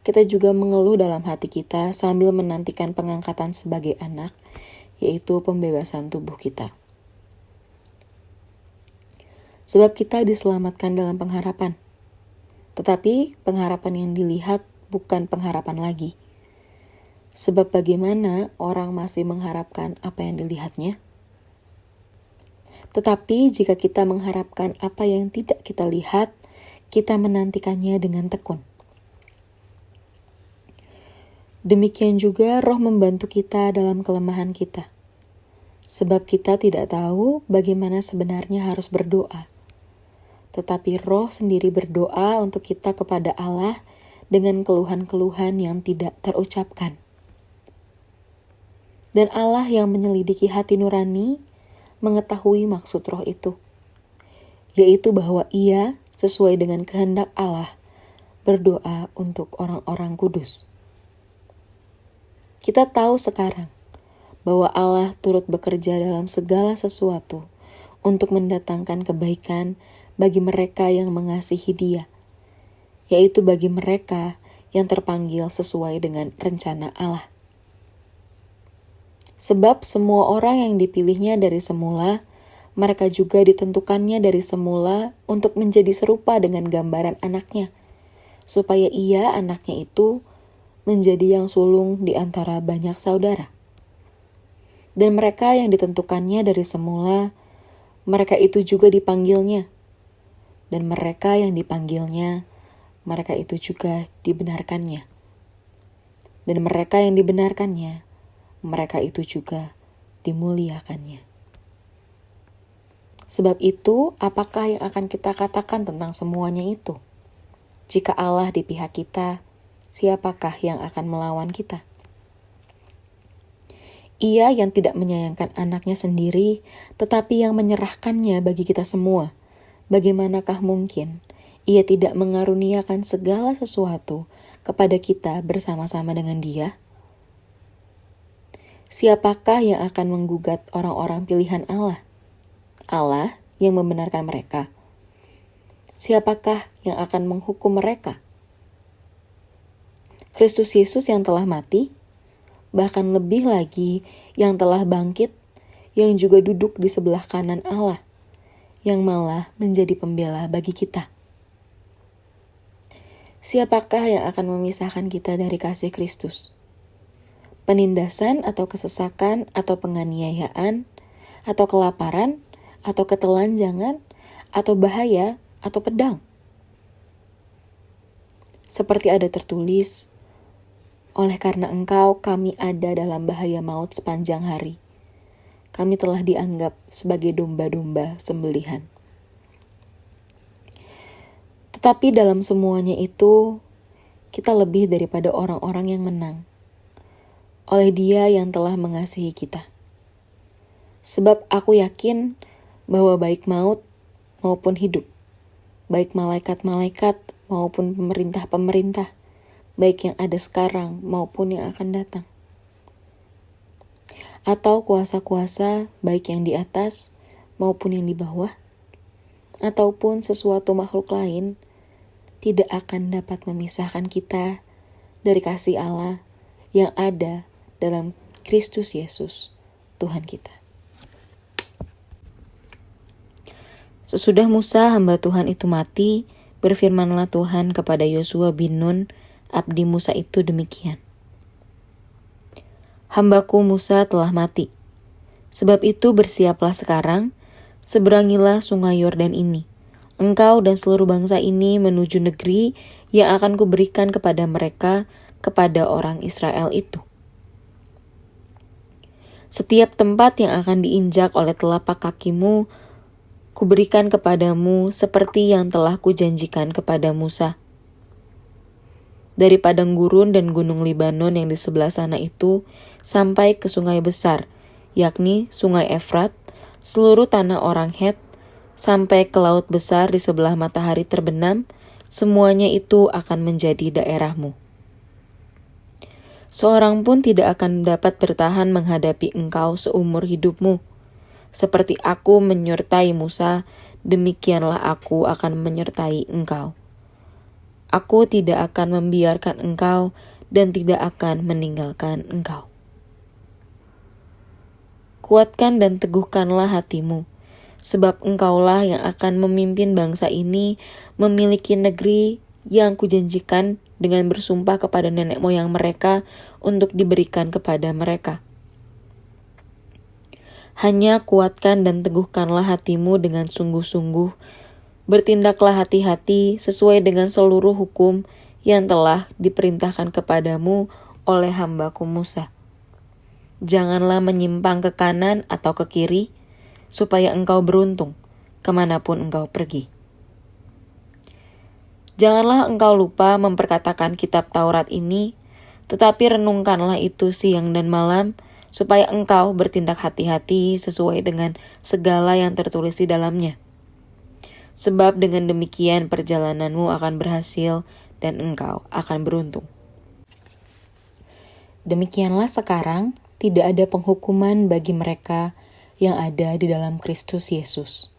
kita juga mengeluh dalam hati kita sambil menantikan pengangkatan sebagai anak, yaitu pembebasan tubuh kita. Sebab kita diselamatkan dalam pengharapan. Tetapi pengharapan yang dilihat bukan pengharapan lagi. Sebab bagaimana orang masih mengharapkan apa yang dilihatnya? Tetapi jika kita mengharapkan apa yang tidak kita lihat, kita menantikannya dengan tekun. Demikian juga Roh membantu kita dalam kelemahan kita. Sebab kita tidak tahu bagaimana sebenarnya harus berdoa. Tetapi Roh sendiri berdoa untuk kita kepada Allah dengan keluhan-keluhan yang tidak terucapkan. Dan Allah yang menyelidiki hati nurani mengetahui maksud Roh itu, yaitu bahwa Ia sesuai dengan kehendak Allah berdoa untuk orang-orang kudus. Kita tahu sekarang bahwa Allah turut bekerja dalam segala sesuatu untuk mendatangkan kebaikan bagi mereka yang mengasihi Dia, yaitu bagi mereka yang terpanggil sesuai dengan rencana Allah. Sebab semua orang yang dipilihnya dari semula, mereka juga ditentukannya dari semula untuk menjadi serupa dengan gambaran anaknya, supaya Ia, anaknya itu, menjadi yang sulung di antara banyak saudara. Dan mereka yang ditentukannya dari semula, mereka itu juga dipanggilnya. Dan mereka yang dipanggilnya, mereka itu juga dibenarkannya. Dan mereka yang dibenarkannya, mereka itu juga dimuliakannya. Sebab itu, apakah yang akan kita katakan tentang semuanya itu? Jika Allah di pihak kita, siapakah yang akan melawan kita? Ia yang tidak menyayangkan anaknya sendiri, tetapi yang menyerahkannya bagi kita semua. Bagaimanakah mungkin Ia tidak mengaruniakan segala sesuatu kepada kita bersama-sama dengan Dia? Siapakah yang akan menggugat orang-orang pilihan Allah? Allah yang membenarkan mereka. Siapakah yang akan menghukum mereka? Kristus Yesus yang telah mati, bahkan lebih lagi yang telah bangkit, yang juga duduk di sebelah kanan Allah, yang malah menjadi pembela bagi kita. Siapakah yang akan memisahkan kita dari kasih Kristus? Penindasan atau kesesakan atau penganiayaan atau kelaparan atau ketelanjangan atau bahaya atau pedang? Seperti ada tertulis, oleh karena Engkau kami ada dalam bahaya maut sepanjang hari. Kami telah dianggap sebagai domba-domba sembelihan. Tetapi dalam semuanya itu, kita lebih daripada orang-orang yang menang, oleh Dia yang telah mengasihi kita. Sebab aku yakin bahwa baik maut maupun hidup, baik malaikat-malaikat maupun pemerintah-pemerintah, baik yang ada sekarang maupun yang akan datang, atau kuasa-kuasa baik yang di atas maupun yang di bawah, ataupun sesuatu makhluk lain tidak akan dapat memisahkan kita dari kasih Allah yang ada dalam Kristus Yesus, Tuhan kita. Sesudah Musa hamba Tuhan itu mati, berfirmanlah Tuhan kepada Yosua bin Nun, abdi Musa itu demikian. Hambaku Musa telah mati. Sebab itu bersiaplah sekarang, seberangilah sungai Yordan ini. Engkau dan seluruh bangsa ini menuju negeri yang akan kuberikan kepada mereka, kepada orang Israel itu. Setiap tempat yang akan diinjak oleh telapak kakimu, kuberikan kepadamu seperti yang telah kujanjikan kepada Musa. Dari padang gurun dan gunung Libanon yang di sebelah sana itu, sampai ke sungai besar, yakni sungai Efrat, seluruh tanah orang Het, sampai ke laut besar di sebelah matahari terbenam, semuanya itu akan menjadi daerahmu. Seorang pun tidak akan dapat bertahan menghadapi engkau seumur hidupmu. Seperti aku menyertai Musa, demikianlah aku akan menyertai engkau. Aku tidak akan membiarkan engkau dan tidak akan meninggalkan engkau. Kuatkan dan teguhkanlah hatimu, sebab engkaulah yang akan memimpin bangsa ini memiliki negeri yang kujanjikan dengan bersumpah kepada nenek moyang mereka untuk diberikan kepada mereka. Hanya kuatkan dan teguhkanlah hatimu dengan sungguh-sungguh. Bertindaklah hati-hati sesuai dengan seluruh hukum yang telah diperintahkan kepadamu oleh hambaku Musa. Janganlah menyimpang ke kanan atau ke kiri, supaya engkau beruntung kemanapun engkau pergi. Janganlah engkau lupa memperkatakan kitab Taurat ini, tetapi renungkanlah itu siang dan malam, supaya engkau bertindak hati-hati sesuai dengan segala yang tertulis di dalamnya. Sebab dengan demikian perjalananmu akan berhasil dan engkau akan beruntung. Demikianlah sekarang tidak ada penghukuman bagi mereka yang ada di dalam Kristus Yesus.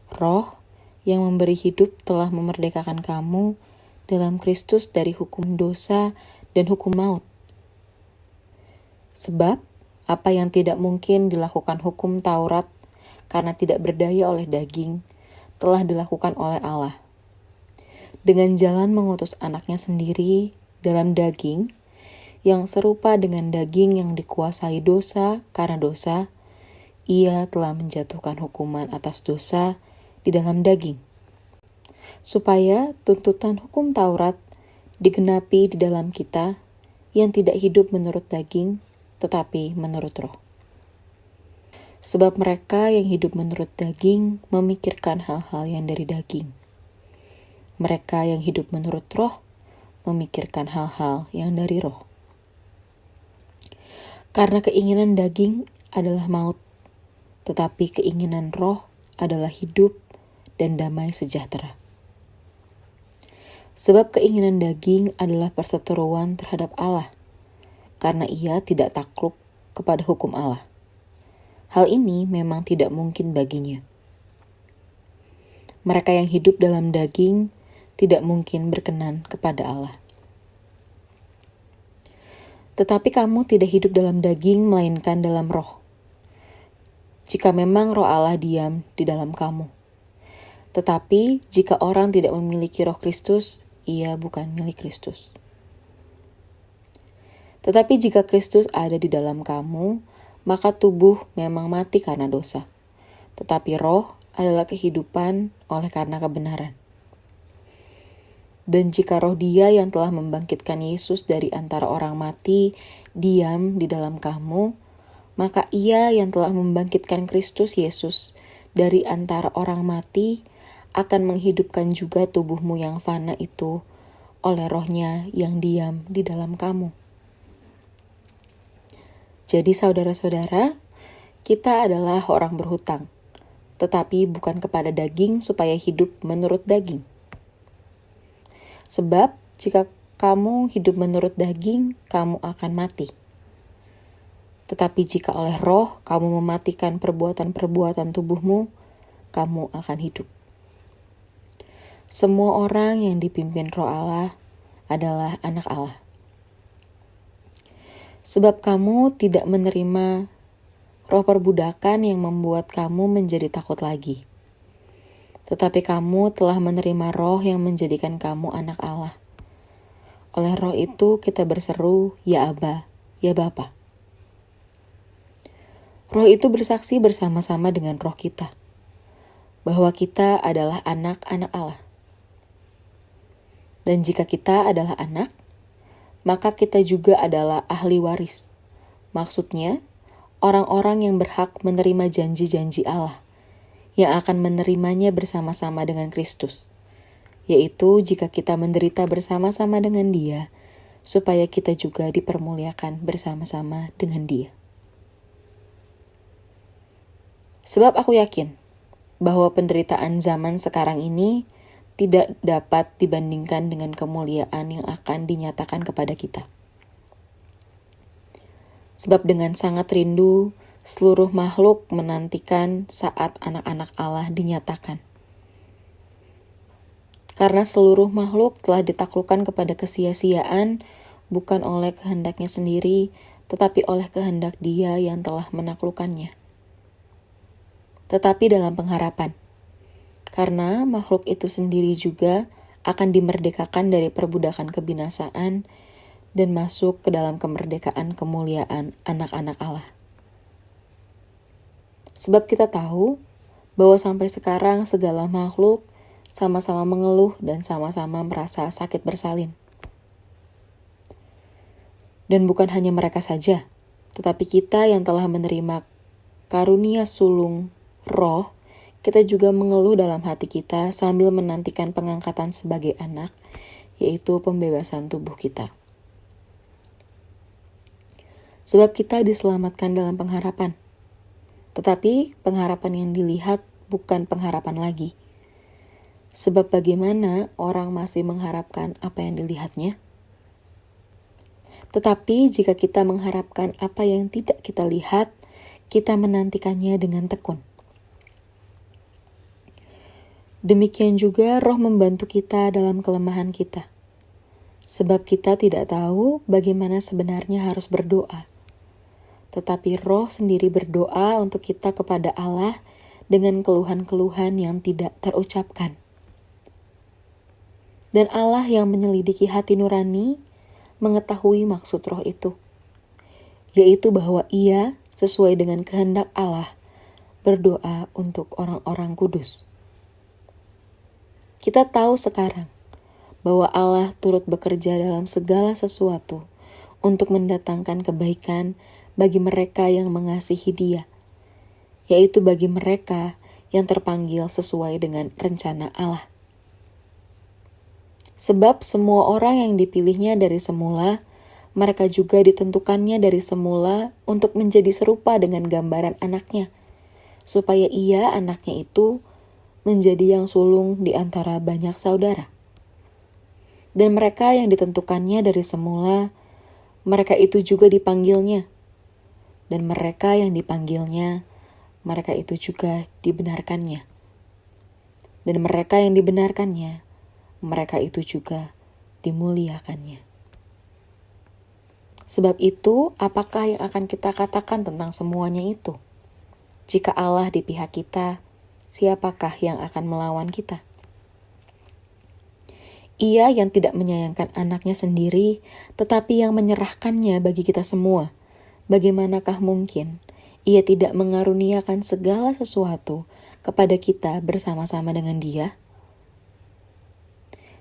Roh yang memberi hidup telah memerdekakan kamu dalam Kristus dari hukum dosa dan hukum maut. Sebab apa yang tidak mungkin dilakukan hukum Taurat karena tidak berdaya oleh daging, telah dilakukan oleh Allah. Dengan jalan mengutus anaknya sendiri dalam daging, yang serupa dengan daging yang dikuasai dosa karena dosa, ia telah menjatuhkan hukuman atas dosa di dalam daging. Supaya tuntutan hukum Taurat digenapi di dalam kita yang tidak hidup menurut daging, tetapi menurut roh. Sebab mereka yang hidup menurut daging memikirkan hal-hal yang dari daging. Mereka yang hidup menurut roh memikirkan hal-hal yang dari roh. Karena keinginan daging adalah maut, tetapi keinginan roh adalah hidup dan damai sejahtera. Sebab keinginan daging adalah perseteruan terhadap Allah, karena ia tidak takluk kepada hukum Allah. Hal ini memang tidak mungkin baginya. Mereka yang hidup dalam daging tidak mungkin berkenan kepada Allah. Tetapi kamu tidak hidup dalam daging, melainkan dalam roh. Jika memang roh Allah diam di dalam kamu. Tetapi jika orang tidak memiliki roh Kristus, ia bukan milik Kristus. Tetapi jika Kristus ada di dalam kamu, maka tubuh memang mati karena dosa, tetapi roh adalah kehidupan oleh karena kebenaran. Dan jika roh Dia yang telah membangkitkan Yesus dari antara orang mati diam di dalam kamu, maka Ia yang telah membangkitkan Kristus Yesus dari antara orang mati akan menghidupkan juga tubuhmu yang fana itu oleh roh-Nya yang diam di dalam kamu. Jadi saudara-saudara, kita adalah orang berhutang, tetapi bukan kepada daging supaya hidup menurut daging. Sebab jika kamu hidup menurut daging, kamu akan mati. Tetapi jika oleh roh kamu mematikan perbuatan-perbuatan tubuhmu, kamu akan hidup. Semua orang yang dipimpin Roh Allah adalah anak Allah. Sebab kamu tidak menerima roh perbudakan yang membuat kamu menjadi takut lagi. Tetapi kamu telah menerima roh yang menjadikan kamu anak Allah. Oleh roh itu kita berseru, ya Aba, ya Bapa. Roh itu bersaksi bersama-sama dengan roh kita, bahwa kita adalah anak-anak Allah. Dan jika kita adalah anak, maka kita juga adalah ahli waris. Maksudnya, orang-orang yang berhak menerima janji-janji Allah, yang akan menerimanya bersama-sama dengan Kristus, yaitu jika kita menderita bersama-sama dengan Dia, supaya kita juga dipermuliakan bersama-sama dengan Dia. Sebab aku yakin bahwa penderitaan zaman sekarang ini tidak dapat dibandingkan dengan kemuliaan yang akan dinyatakan kepada kita. Sebab dengan sangat rindu, seluruh makhluk menantikan saat anak-anak Allah dinyatakan. Karena seluruh makhluk telah ditaklukkan kepada kesia-siaan, bukan oleh kehendaknya sendiri, tetapi oleh kehendak Dia yang telah menaklukkannya. Tetapi dalam pengharapan, karena makhluk itu sendiri juga akan dimerdekakan dari perbudakan kebinasaan dan masuk ke dalam kemerdekaan kemuliaan anak-anak Allah. Sebab kita tahu bahwa sampai sekarang segala makhluk sama-sama mengeluh dan sama-sama merasa sakit bersalin. Dan bukan hanya mereka saja, tetapi kita yang telah menerima karunia sulung roh, kita juga mengeluh dalam hati kita sambil menantikan pengangkatan sebagai anak, yaitu pembebasan tubuh kita. Sebab kita diselamatkan dalam pengharapan. Tetapi pengharapan yang dilihat bukan pengharapan lagi. Sebab bagaimana orang masih mengharapkan apa yang dilihatnya? Tetapi jika kita mengharapkan apa yang tidak kita lihat, kita menantikannya dengan tekun. Demikian juga roh membantu kita dalam kelemahan kita. Sebab kita tidak tahu bagaimana sebenarnya harus berdoa. Tetapi roh sendiri berdoa untuk kita kepada Allah dengan keluhan-keluhan yang tidak terucapkan. Dan Allah yang menyelidiki hati nurani mengetahui maksud roh itu, yaitu bahwa Ia sesuai dengan kehendak Allah berdoa untuk orang-orang kudus. Kita tahu sekarang bahwa Allah turut bekerja dalam segala sesuatu untuk mendatangkan kebaikan bagi mereka yang mengasihi Dia, yaitu bagi mereka yang terpanggil sesuai dengan rencana Allah. Sebab semua orang yang dipilihnya dari semula, mereka juga ditentukannya dari semula untuk menjadi serupa dengan gambaran anaknya, supaya Ia, anaknya itu, menjadi yang sulung di antara banyak saudara. Dan mereka yang ditentukannya dari semula, mereka itu juga dipanggilnya. Dan mereka yang dipanggilnya, mereka itu juga dibenarkannya. Dan mereka yang dibenarkannya, mereka itu juga dimuliakannya. Sebab itu, apakah yang akan kita katakan tentang semuanya itu? Jika Allah di pihak kita, siapakah yang akan melawan kita? Ia yang tidak menyayangkan anaknya sendiri, tetapi yang menyerahkannya bagi kita semua. Bagaimanakah mungkin Ia tidak mengaruniakan segala sesuatu kepada kita bersama-sama dengan Dia?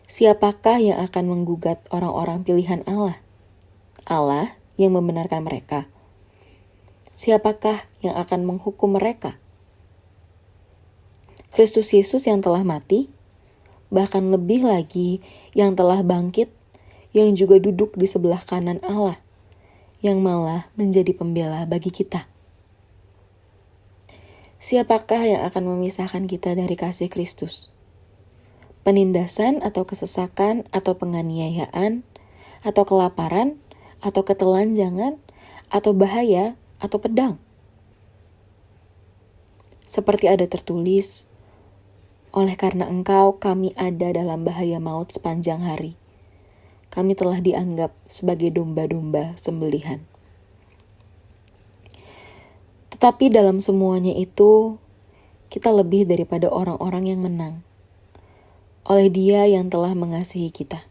Siapakah yang akan menggugat orang-orang pilihan Allah? Allah yang membenarkan mereka. Siapakah yang akan menghukum mereka? Kristus Yesus yang telah mati, bahkan lebih lagi yang telah bangkit, yang juga duduk di sebelah kanan Allah, yang malah menjadi pembela bagi kita. Siapakah yang akan memisahkan kita dari kasih Kristus? Penindasan atau kesesakan atau penganiayaan, atau kelaparan, atau ketelanjangan, atau bahaya, atau pedang? Seperti ada tertulis, Oleh karena Engkau, kami ada dalam bahaya maut sepanjang hari. Kami telah dianggap sebagai domba-domba sembelihan. Tetapi dalam semuanya itu, kita lebih daripada orang-orang yang menang. Oleh Dia yang telah mengasihi kita.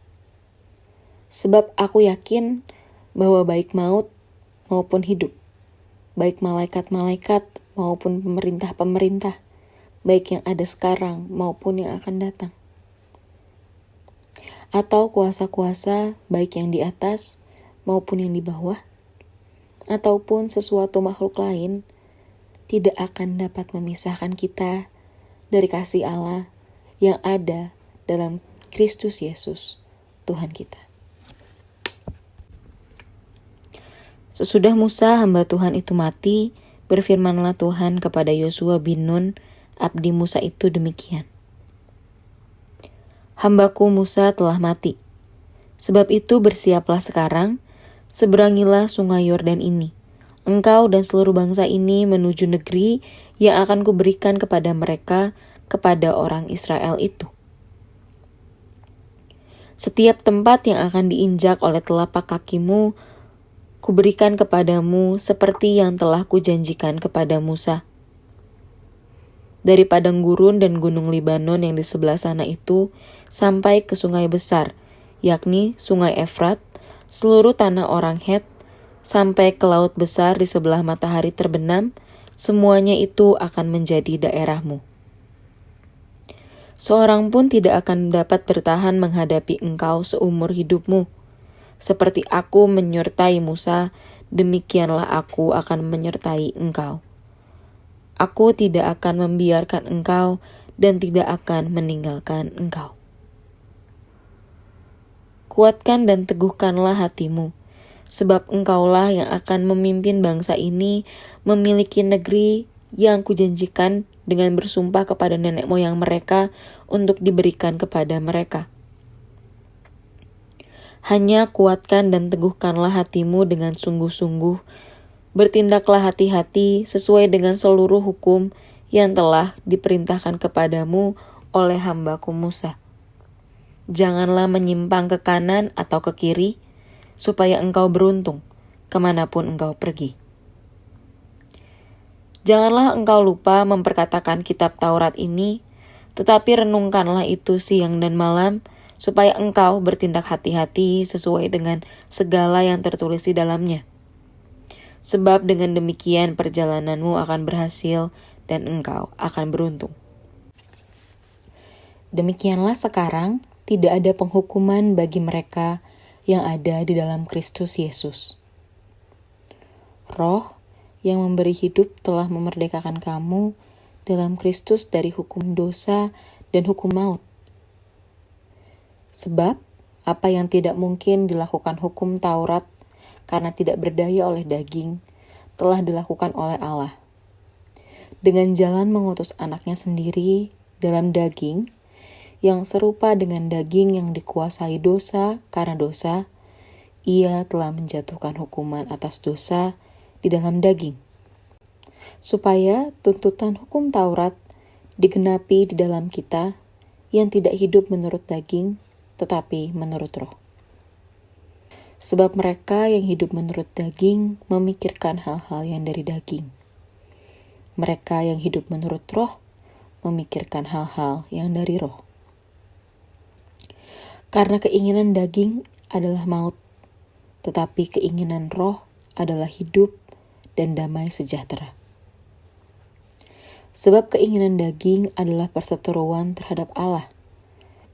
Sebab aku yakin bahwa baik maut maupun hidup, baik malaikat-malaikat maupun pemerintah-pemerintah, baik yang ada sekarang maupun yang akan datang, atau kuasa-kuasa baik yang di atas maupun yang di bawah, ataupun sesuatu makhluk lain, tidak akan dapat memisahkan kita dari kasih Allah yang ada dalam Kristus Yesus, Tuhan kita. Sesudah Musa hamba Tuhan itu mati, berfirmanlah Tuhan kepada Yosua bin Nun, abdi Musa itu demikian. Hambaku Musa telah mati. Sebab itu bersiaplah sekarang, seberangilah sungai Yordan ini. Engkau dan seluruh bangsa ini menuju negeri yang akan kuberikan kepada mereka, kepada orang Israel itu. Setiap tempat yang akan diinjak oleh telapak kakimu, kuberikan kepadamu seperti yang telah kujanjikan kepada Musa. Dari padang gurun dan gunung Libanon yang di sebelah sana itu, sampai ke sungai besar, yakni sungai Efrat, seluruh tanah orang Het, sampai ke laut besar di sebelah matahari terbenam, semuanya itu akan menjadi daerahmu. Seorang pun tidak akan dapat bertahan menghadapi engkau seumur hidupmu. Seperti aku menyertai Musa, demikianlah aku akan menyertai engkau. Aku tidak akan membiarkan engkau dan tidak akan meninggalkan engkau. Kuatkan dan teguhkanlah hatimu, sebab engkaulah yang akan memimpin bangsa ini memiliki negeri yang kujanjikan dengan bersumpah kepada nenek moyang mereka untuk diberikan kepada mereka. Hanya kuatkan dan teguhkanlah hatimu dengan sungguh-sungguh. Bertindaklah hati-hati sesuai dengan seluruh hukum yang telah diperintahkan kepadamu oleh hambaku Musa. Janganlah menyimpang ke kanan atau ke kiri, supaya engkau beruntung kemanapun engkau pergi. Janganlah engkau lupa memperkatakan kitab Taurat ini, tetapi renungkanlah itu siang dan malam, supaya engkau bertindak hati-hati sesuai dengan segala yang tertulis di dalamnya. Sebab dengan demikian perjalananmu akan berhasil dan engkau akan beruntung. Demikianlah sekarang tidak ada penghukuman bagi mereka yang ada di dalam Kristus Yesus. Roh yang memberi hidup telah memerdekakan kamu dalam Kristus dari hukum dosa dan hukum maut. Sebab apa yang tidak mungkin dilakukan hukum Taurat karena tidak berdaya oleh daging, telah dilakukan oleh Allah. Dengan jalan mengutus anaknya sendiri dalam daging, yang serupa dengan daging yang dikuasai dosa karena dosa, ia telah menjatuhkan hukuman atas dosa di dalam daging. Supaya tuntutan hukum Taurat digenapi di dalam kita yang tidak hidup menurut daging, tetapi menurut roh. Sebab mereka yang hidup menurut daging memikirkan hal-hal yang dari daging. Mereka yang hidup menurut roh memikirkan hal-hal yang dari roh. Karena keinginan daging adalah maut, tetapi keinginan roh adalah hidup dan damai sejahtera. Sebab keinginan daging adalah perseteruan terhadap Allah,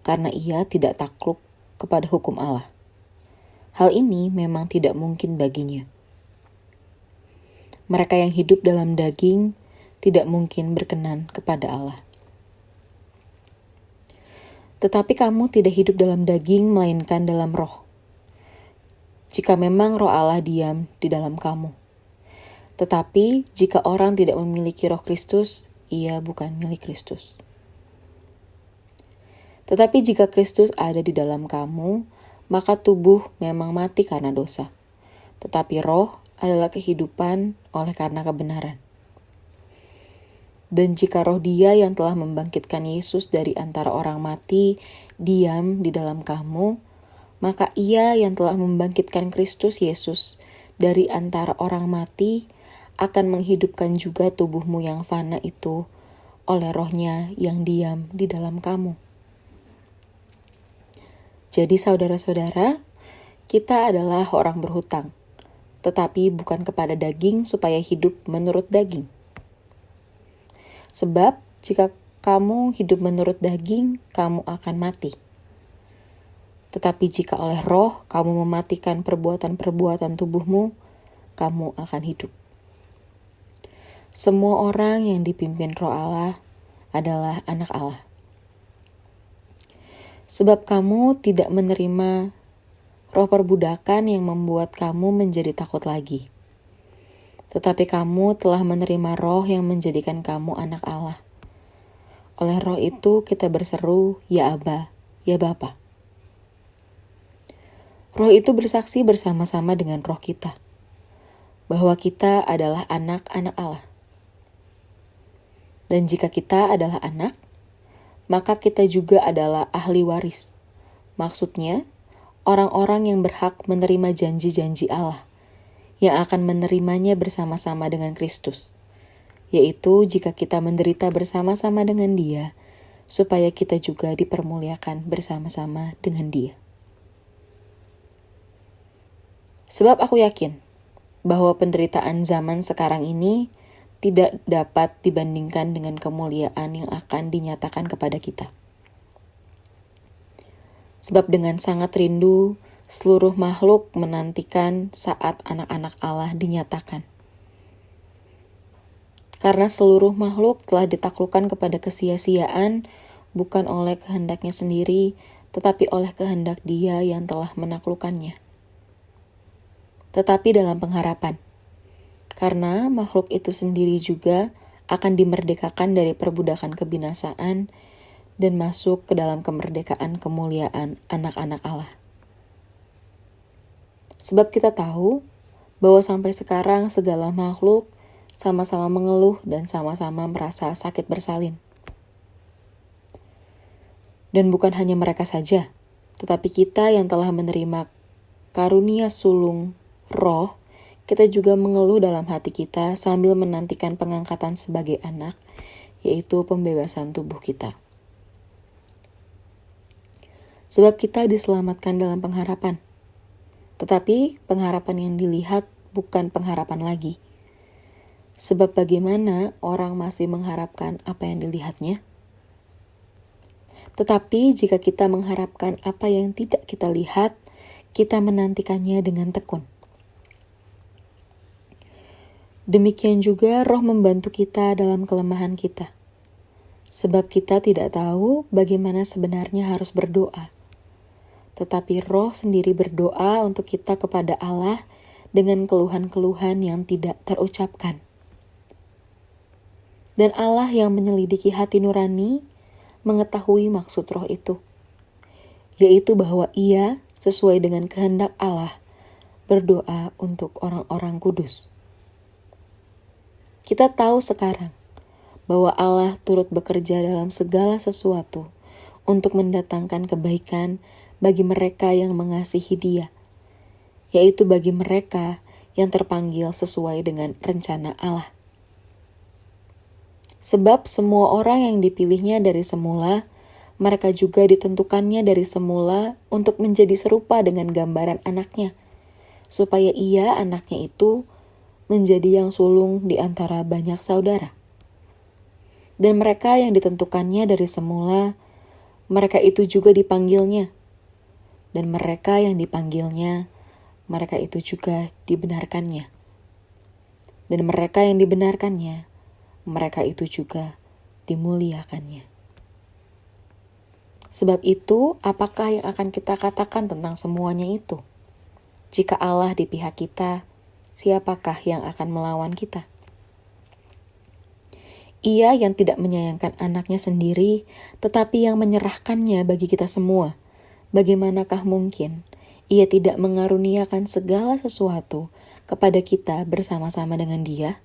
karena ia tidak takluk kepada hukum Allah. Hal ini memang tidak mungkin baginya. Mereka yang hidup dalam daging tidak mungkin berkenan kepada Allah. Tetapi kamu tidak hidup dalam daging, melainkan dalam roh. Jika memang roh Allah diam di dalam kamu. Tetapi jika orang tidak memiliki roh Kristus, ia bukan milik Kristus. Tetapi jika Kristus ada di dalam kamu, maka tubuh memang mati karena dosa, tetapi roh adalah kehidupan oleh karena kebenaran. Dan jika roh Dia yang telah membangkitkan Yesus dari antara orang mati diam di dalam kamu, maka Ia yang telah membangkitkan Kristus Yesus dari antara orang mati akan menghidupkan juga tubuhmu yang fana itu oleh roh-Nya yang diam di dalam kamu. Jadi saudara-saudara, kita adalah orang berhutang, tetapi bukan kepada daging supaya hidup menurut daging. Sebab jika kamu hidup menurut daging, kamu akan mati. Tetapi jika oleh roh kamu mematikan perbuatan-perbuatan tubuhmu, kamu akan hidup. Semua orang yang dipimpin roh Allah adalah anak Allah. Sebab kamu tidak menerima roh perbudakan yang membuat kamu menjadi takut lagi. Tetapi kamu telah menerima roh yang menjadikan kamu anak Allah. Oleh roh itu kita berseru, ya Aba, ya Bapa. Roh itu bersaksi bersama-sama dengan roh kita, bahwa kita adalah anak-anak Allah. Dan jika kita adalah anak, maka kita juga adalah ahli waris. Maksudnya, orang-orang yang berhak menerima janji-janji Allah, yang akan menerimanya bersama-sama dengan Kristus, yaitu jika kita menderita bersama-sama dengan Dia, supaya kita juga dipermuliakan bersama-sama dengan Dia. Sebab aku yakin bahwa penderitaan zaman sekarang ini tidak dapat dibandingkan dengan kemuliaan yang akan dinyatakan kepada kita. Sebab dengan sangat rindu, seluruh makhluk menantikan saat anak-anak Allah dinyatakan. Karena seluruh makhluk telah ditaklukkan kepada kesia-siaan, bukan oleh kehendaknya sendiri, tetapi oleh kehendak Dia yang telah menaklukkannya. Tetapi dalam pengharapan, karena makhluk itu sendiri juga akan dimerdekakan dari perbudakan kebinasaan dan masuk ke dalam kemerdekaan kemuliaan anak-anak Allah. Sebab kita tahu bahwa sampai sekarang segala makhluk sama-sama mengeluh dan sama-sama merasa sakit bersalin. Dan bukan hanya mereka saja, tetapi kita yang telah menerima karunia sulung roh, kita juga mengeluh dalam hati kita sambil menantikan pengangkatan sebagai anak, yaitu pembebasan tubuh kita. Sebab kita diselamatkan dalam pengharapan. Tetapi pengharapan yang dilihat bukan pengharapan lagi. Sebab bagaimana orang masih mengharapkan apa yang dilihatnya? Tetapi jika kita mengharapkan apa yang tidak kita lihat, kita menantikannya dengan tekun. Demikian juga roh membantu kita dalam kelemahan kita. Sebab kita tidak tahu bagaimana sebenarnya harus berdoa. Tetapi roh sendiri berdoa untuk kita kepada Allah dengan keluhan-keluhan yang tidak terucapkan. Dan Allah yang menyelidiki hati nurani mengetahui maksud roh itu, yaitu bahwa Ia sesuai dengan kehendak Allah berdoa untuk orang-orang kudus. Kita tahu sekarang bahwa Allah turut bekerja dalam segala sesuatu untuk mendatangkan kebaikan bagi mereka yang mengasihi Dia, yaitu bagi mereka yang terpanggil sesuai dengan rencana Allah. Sebab semua orang yang dipilihnya dari semula, mereka juga ditentukannya dari semula untuk menjadi serupa dengan gambaran anaknya, supaya Ia, anaknya itu, menjadi yang sulung di antara banyak saudara. Dan mereka yang ditentukannya dari semula, mereka itu juga dipanggilnya. Dan mereka yang dipanggilnya, mereka itu juga dibenarkannya. Dan mereka yang dibenarkannya, mereka itu juga dimuliakannya. Sebab itu, apakah yang akan kita katakan tentang semuanya itu? Jika Allah di pihak kita, siapakah yang akan melawan kita? Ia yang tidak menyayangkan anaknya sendiri, tetapi yang menyerahkannya bagi kita semua. Bagaimanakah mungkin Ia tidak mengaruniakan segala sesuatu kepada kita bersama-sama dengan Dia?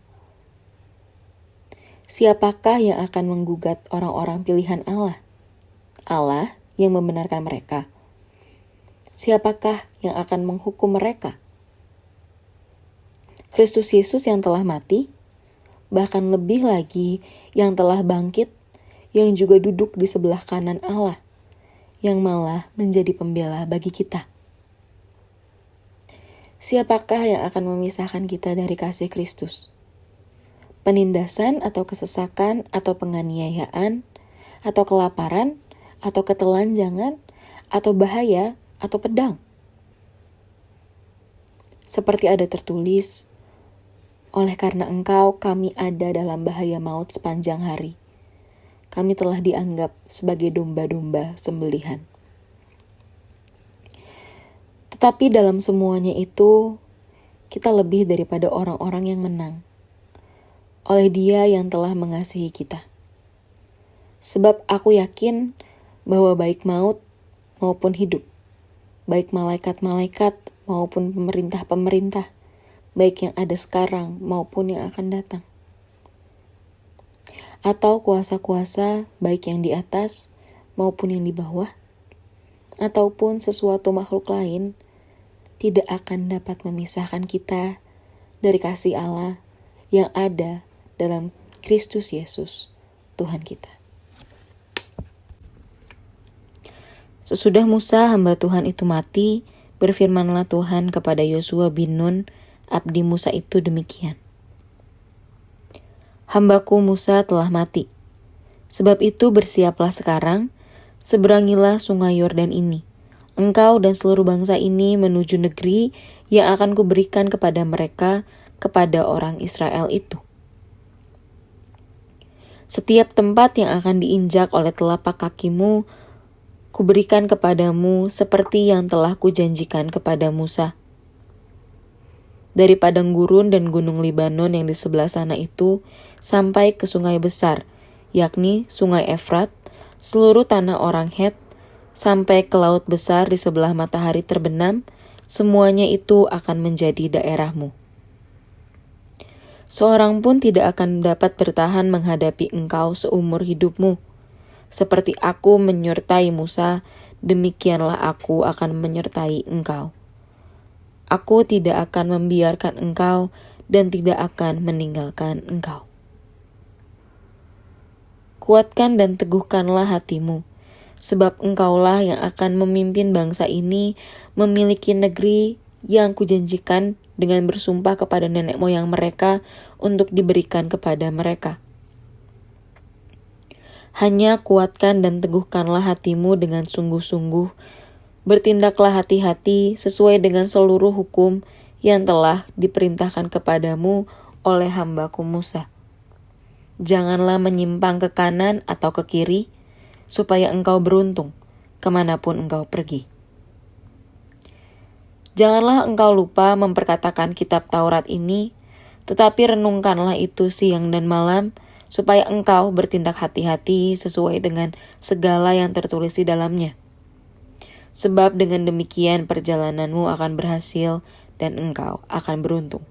Siapakah yang akan menggugat orang-orang pilihan Allah? Allah yang membenarkan mereka. Siapakah yang akan menghukum mereka? Kristus Yesus yang telah mati, bahkan lebih lagi yang telah bangkit, yang juga duduk di sebelah kanan Allah, yang malah menjadi pembela bagi kita. Siapakah yang akan memisahkan kita dari kasih Kristus? Penindasan atau kesesakan atau penganiayaan atau kelaparan atau ketelanjangan atau bahaya atau pedang? Seperti ada tertulis, oleh karena Engkau kami ada dalam bahaya maut sepanjang hari. Kami telah dianggap sebagai domba-domba sembelihan. Tetapi dalam semuanya itu, kita lebih daripada orang-orang yang menang. Oleh Dia yang telah mengasihi kita. Sebab aku yakin bahwa baik maut maupun hidup, baik malaikat-malaikat maupun pemerintah-pemerintah, baik yang ada sekarang maupun yang akan datang, atau kuasa-kuasa baik yang di atas maupun yang di bawah, ataupun sesuatu makhluk lain, tidak akan dapat memisahkan kita dari kasih Allah yang ada dalam Kristus Yesus, Tuhan kita. Sesudah Musa hamba Tuhan itu mati, berfirmanlah Tuhan kepada Yosua bin Nun, abdi Musa itu demikian. Hambaku Musa telah mati. Sebab itu bersiaplah sekarang, seberangilah sungai Yordan ini. Engkau dan seluruh bangsa ini menuju negeri yang akan kuberikan kepada mereka, kepada orang Israel itu. Setiap tempat yang akan diinjak oleh telapak kakimu, kuberikan kepadamu seperti yang telah kujanjikan kepada Musa. Dari padang gurun dan gunung Libanon yang di sebelah sana itu, sampai ke sungai besar, yakni sungai Efrat, seluruh tanah orang Het, sampai ke laut besar di sebelah matahari terbenam, semuanya itu akan menjadi daerahmu. Seorang pun tidak akan dapat bertahan menghadapi engkau seumur hidupmu. Seperti aku menyertai Musa, demikianlah aku akan menyertai engkau. Aku tidak akan membiarkan engkau dan tidak akan meninggalkan engkau. Kuatkan dan teguhkanlah hatimu, sebab engkaulah yang akan memimpin bangsa ini memiliki negeri yang kujanjikan dengan bersumpah kepada nenek moyang mereka untuk diberikan kepada mereka. Hanya kuatkan dan teguhkanlah hatimu dengan sungguh-sungguh. Bertindaklah hati-hati sesuai dengan seluruh hukum yang telah diperintahkan kepadamu oleh hambaku Musa. Janganlah menyimpang ke kanan atau ke kiri, supaya engkau beruntung kemanapun engkau pergi. Janganlah engkau lupa memperkatakan kitab Taurat ini, tetapi renungkanlah itu siang dan malam, supaya engkau bertindak hati-hati sesuai dengan segala yang tertulis di dalamnya. Sebab dengan demikian perjalananmu akan berhasil dan engkau akan beruntung.